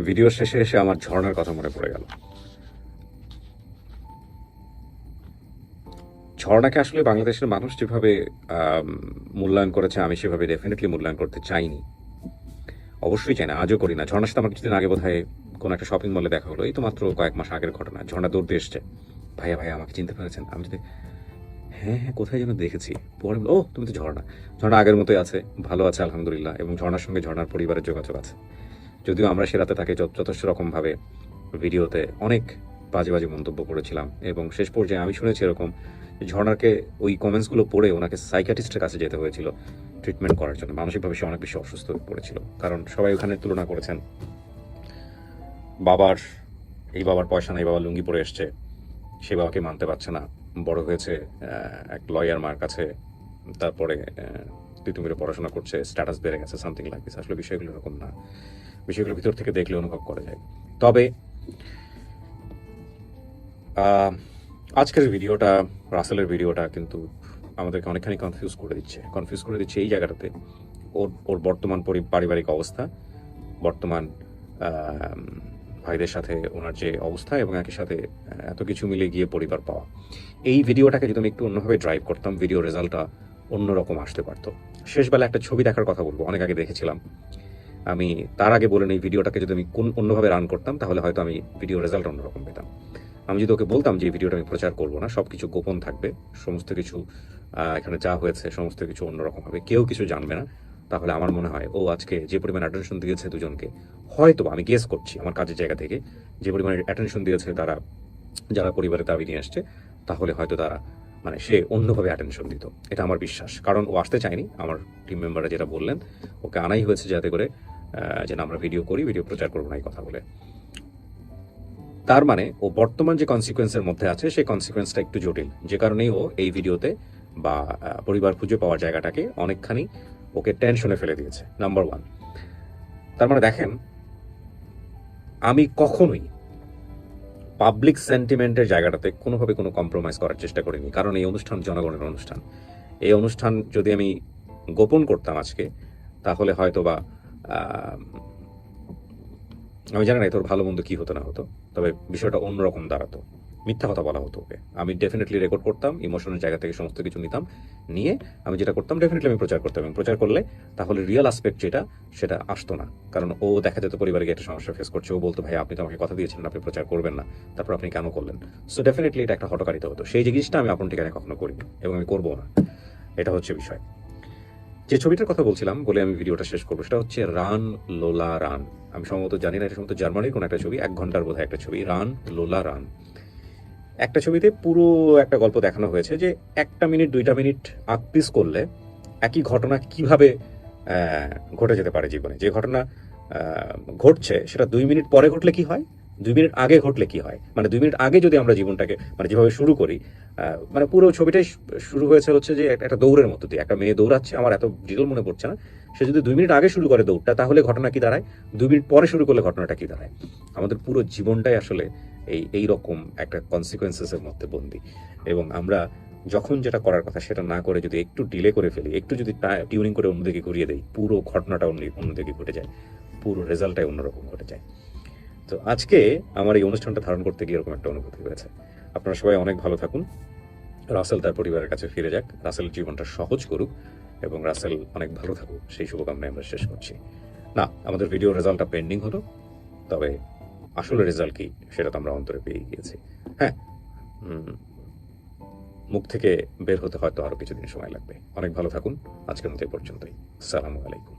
ভিডিও শেষে এসে আমার ঝর্ণার কথা মনে পড়ে গেল। ঝর্ণাকে আসলে বাংলাদেশের মানুষ যেভাবে মূল্যায়ন করেছে, আমি সেভাবে ডেফিনেটলি মূল্যায়ন করতে চাইনি, অবশ্যই চাই না, আজও করি না। ঝর্ণার সাথে আমার কিছুদিন আগে বোধহয় কোনো একটা শপিং মলে দেখা হলো, এই তো মাত্র কয়েক মাস আগের ঘটনা। ঝর্ণা দৌড়তে এসছে, ভাইয়া ভাইয়া আমাকে চিনতে পেরেছেন? আমি যদি হ্যাঁ হ্যাঁ কোথায় যেন দেখেছি, পরে ও তুমি তো ঝর্ণা। ঝর্ণা আগের মতোই আছে, ভালো আছে আলহামদুলিল্লাহ, এবং ঝর্ণার সঙ্গে ঝর্ণার পরিবারের যোগাযোগ আছে। যদিও আমরা সে রাতে তাকে যথেষ্ট রকমভাবে ভিডিওতে অনেক বাজে বাজে মন্তব্য করেছিলাম, এবং শেষ পর্যায়ে আমি শুনেছি এরকম ঝর্ণাকে ওই কমেন্টসগুলো পড়ে ওনাকে সাইকিয়াট্রিস্টের কাছে যেতে হয়েছিল ট্রিটমেন্ট করার জন্য। মানসিকভাবে সে অনেক বেশি অসুস্থ হয়ে পড়েছিল, কারণ সবাই ওখানে তুলনা করেছেন এই বাবার পয়সা নেই, বাবা লুঙ্গি পরে এসছে, সে বাবাকে মানতে পারছে না, বড় হয়েছে এক লয়ার মার কাছে, তারপরে তুই মেরে পড়াশোনা করছে, স্ট্যাটাস বেড়ে গেছে, সামথিং লাইক দিস। আসলে বিষয়গুলো এরকম না, বিষয়গুলো ভিতর থেকে দেখলে অনুভব করা যায়। তবে আজকের ভিডিওটা, রাসেলের ভিডিওটা কিন্তু আমাদেরকে অনেকখানি কনফিউজ করে দিচ্ছে এই জায়গাটাতে। ওর বর্তমান পারিবারিক অবস্থা, বর্তমান ভাইদের সাথে ওনার যে অবস্থা, এবং একই সাথে এত কিছু মিলে গিয়ে পরিবার পাওয়া। এই ভিডিওটাকে যদি আমি একটু অন্যভাবে ড্রাইভ করতাম, ভিডিও রেজাল্টটা অন্যরকম আসতে পারতো। শেষবেলা একটা ছবি দেখার কথা বলবো, অনেক আগে দেখেছিলাম আমি, তার আগে বলেন এই ভিডিওটাকে যদি আমি অন্যভাবে রান করতাম, তাহলে হয়তো আমি ভিডিও রেজাল্ট অন্যরকম পেতাম। আমি যদি ওকে বলতাম যে এই ভিডিওটা আমি প্রচার করবো না, সবকিছু গোপন থাকবে, সমস্ত কিছু এখানে যা হয়েছে সমস্ত কিছু অন্যরকম হবে, কেউ কিছু জানবে না, তাহলে আমার মনে হয় ও আজকে যে পরিমাণ অ্যাটেনশন দিয়েছে দুজনকে, হয়তো আমি গেস করছি আমার কাজের জায়গা থেকে, যে পরিমাণ অ্যাটেনশন দিয়েছে তারা, যারা পরিবারে দাবি নিয়ে আসছে, তাহলে হয়তো তারা মানে সে অন্যভাবে অ্যাটেনশন দিত, এটা আমার বিশ্বাস। কারণ ও আসতে চায়নি, আমার টিম মেম্বাররা যেটা বললেন, ওকে আনাই হয়েছে যাতে করে যেন আমরা ভিডিও করি, ভিডিও প্রচার করবো না এই কথা বলে। তার মানে ও বর্তমান যে কনসিকোয়েন্সের মধ্যে আছে, সেই কনসিকোয়েন্সটা একটু জটিল, যে কারণেই ও এই ভিডিওতে বা পরিবার খুঁজে পাওয়ার জায়গাটাকে অনেকখানি ওকে টেনশনে ফেলে দিয়েছে, নাম্বার 1। তার মানে দেখেন, আমি কখনোই পাবলিক সেন্টিমেন্টের জায়গাটাতে কোনোভাবে কোনো কম্প্রোমাইজ করার চেষ্টা করিনি, কারণ এই অনুষ্ঠান জনগণের অনুষ্ঠান। এই অনুষ্ঠান যদি আমি গোপন করতাম আজকে, তাহলে হয়তো বা আমি জানি না তোর ভালো মন্দ কি হতো না হতো, তবে বিষয়টা অন্যরকম দাঁড়াতো, মিথ্যা কথা বলা হতো ওকে। আমি ডেফিনেটলি রেকর্ড করতাম, ইমোশনের জায়গা থেকে সমস্ত কিছু নিতাম, নিয়ে আমি যেটা করতাম ডেফিনেটলি আমি প্রচার করতাম, এবং প্রচার করলে তাহলে রিয়েল আসপেক্ট যেটা সেটা আসতো না। কারণ ও দেখা যেত পরিবারে গিয়ে একটা সমস্যা ফেস করছে, ও বলতো ভাই আপনি তো আমাকে কথা দিয়েছিলেন আপনি প্রচার করবেন না, তারপর আপনি কেন করলেন? সো ডেফিনেটলি এটা একটা হটকারিতা হতো। সেই জিনিসটা আমি আপন ঠিকানায় কখনো করিনি, এবং আমি করবো না, এটা হচ্ছে বিষয়। যে ছবিটার কথা বলছিলাম বলে আমি ভিডিওটা শেষ করবো, সেটা হচ্ছে রান লোলা রান। আমি সম্ভবত জানি না, এটা সম্ভবত জার্মানির কোনো একটা ছবি, 1 ঘন্টার বোধহয় একটা ছবি, রান লোলা রান। একটা ছবিতে পুরো একটা গল্প দেখানো হয়েছে যে 1 মিনিট 2 মিনিট আকপিস করলে একই ঘটনা কিভাবে ঘটে যেতে পারে জীবনে। যে ঘটনা ঘটছে সেটা 2 মিনিট পরে ঘটলে কি হয়, 2 মিনিট আগে ঘটলে কি হয়, মানে 2 মিনিট আগে যদি আমরা জীবনটাকে মানে যেভাবে শুরু করি, মানে পুরো ছবিটাই শুরু হয়েছে হচ্ছে যে একটা দৌড়ের মতো দিয়ে, একটা মেয়ে দৌড়াচ্ছে, আমার এত ডিটেল মনে পড়ছে না, সে যদি 2 মিনিট আগে শুরু করে দৌড়টা, তাহলে ঘটনা কি দাঁড়ায়, 2 মিনিট পরে শুরু করলে ঘটনাটা কি দাঁড়ায়। আমাদের পুরো জীবনটাই আসলে এই রকম একটা কনসিকোয়েন্সেসের মধ্যে বন্দী, এবং আমরা যখন যেটা করার কথা সেটা না করে যদি একটু ডিলে করে ফেলি, একটু যদি টিউনিং করে অন্যদিকে ঘুরিয়ে দেই, পুরো ঘটনাটা অন্যদিকে ঘটে যায়, পুরো রেজাল্টটাই অন্যরকম ঘটে যায়। তো আজকে আমার এই অনুষ্ঠানটা ধারণ করতে গিয়ে এরকম একটা অনুভূতি হয়েছে। আপনারা সবাই অনেক ভালো থাকুন, রাসেল তার পরিবারের কাছে ফিরে যাক, রাসেলের জীবনটা সহজ করুক, এবং রাসেল অনেক ভালো থাকুক, সেই শুভকামনায় আমরা শেষ করছি। না, আমাদের ভিডিও রেজাল্টটা পেন্ডিং হলো, তবে আসলে রেজাল্ট কি সেটা তো আমরা অন্তরে পেয়ে গিয়েছি। হ্যাঁ, মুখ থেকে বের হতে হয়তো আরো কিছুদিন সময় লাগবে। অনেক ভালো থাকুন, আজকের মতো এই পর্যন্তই। আসসালামু আলাইকুম।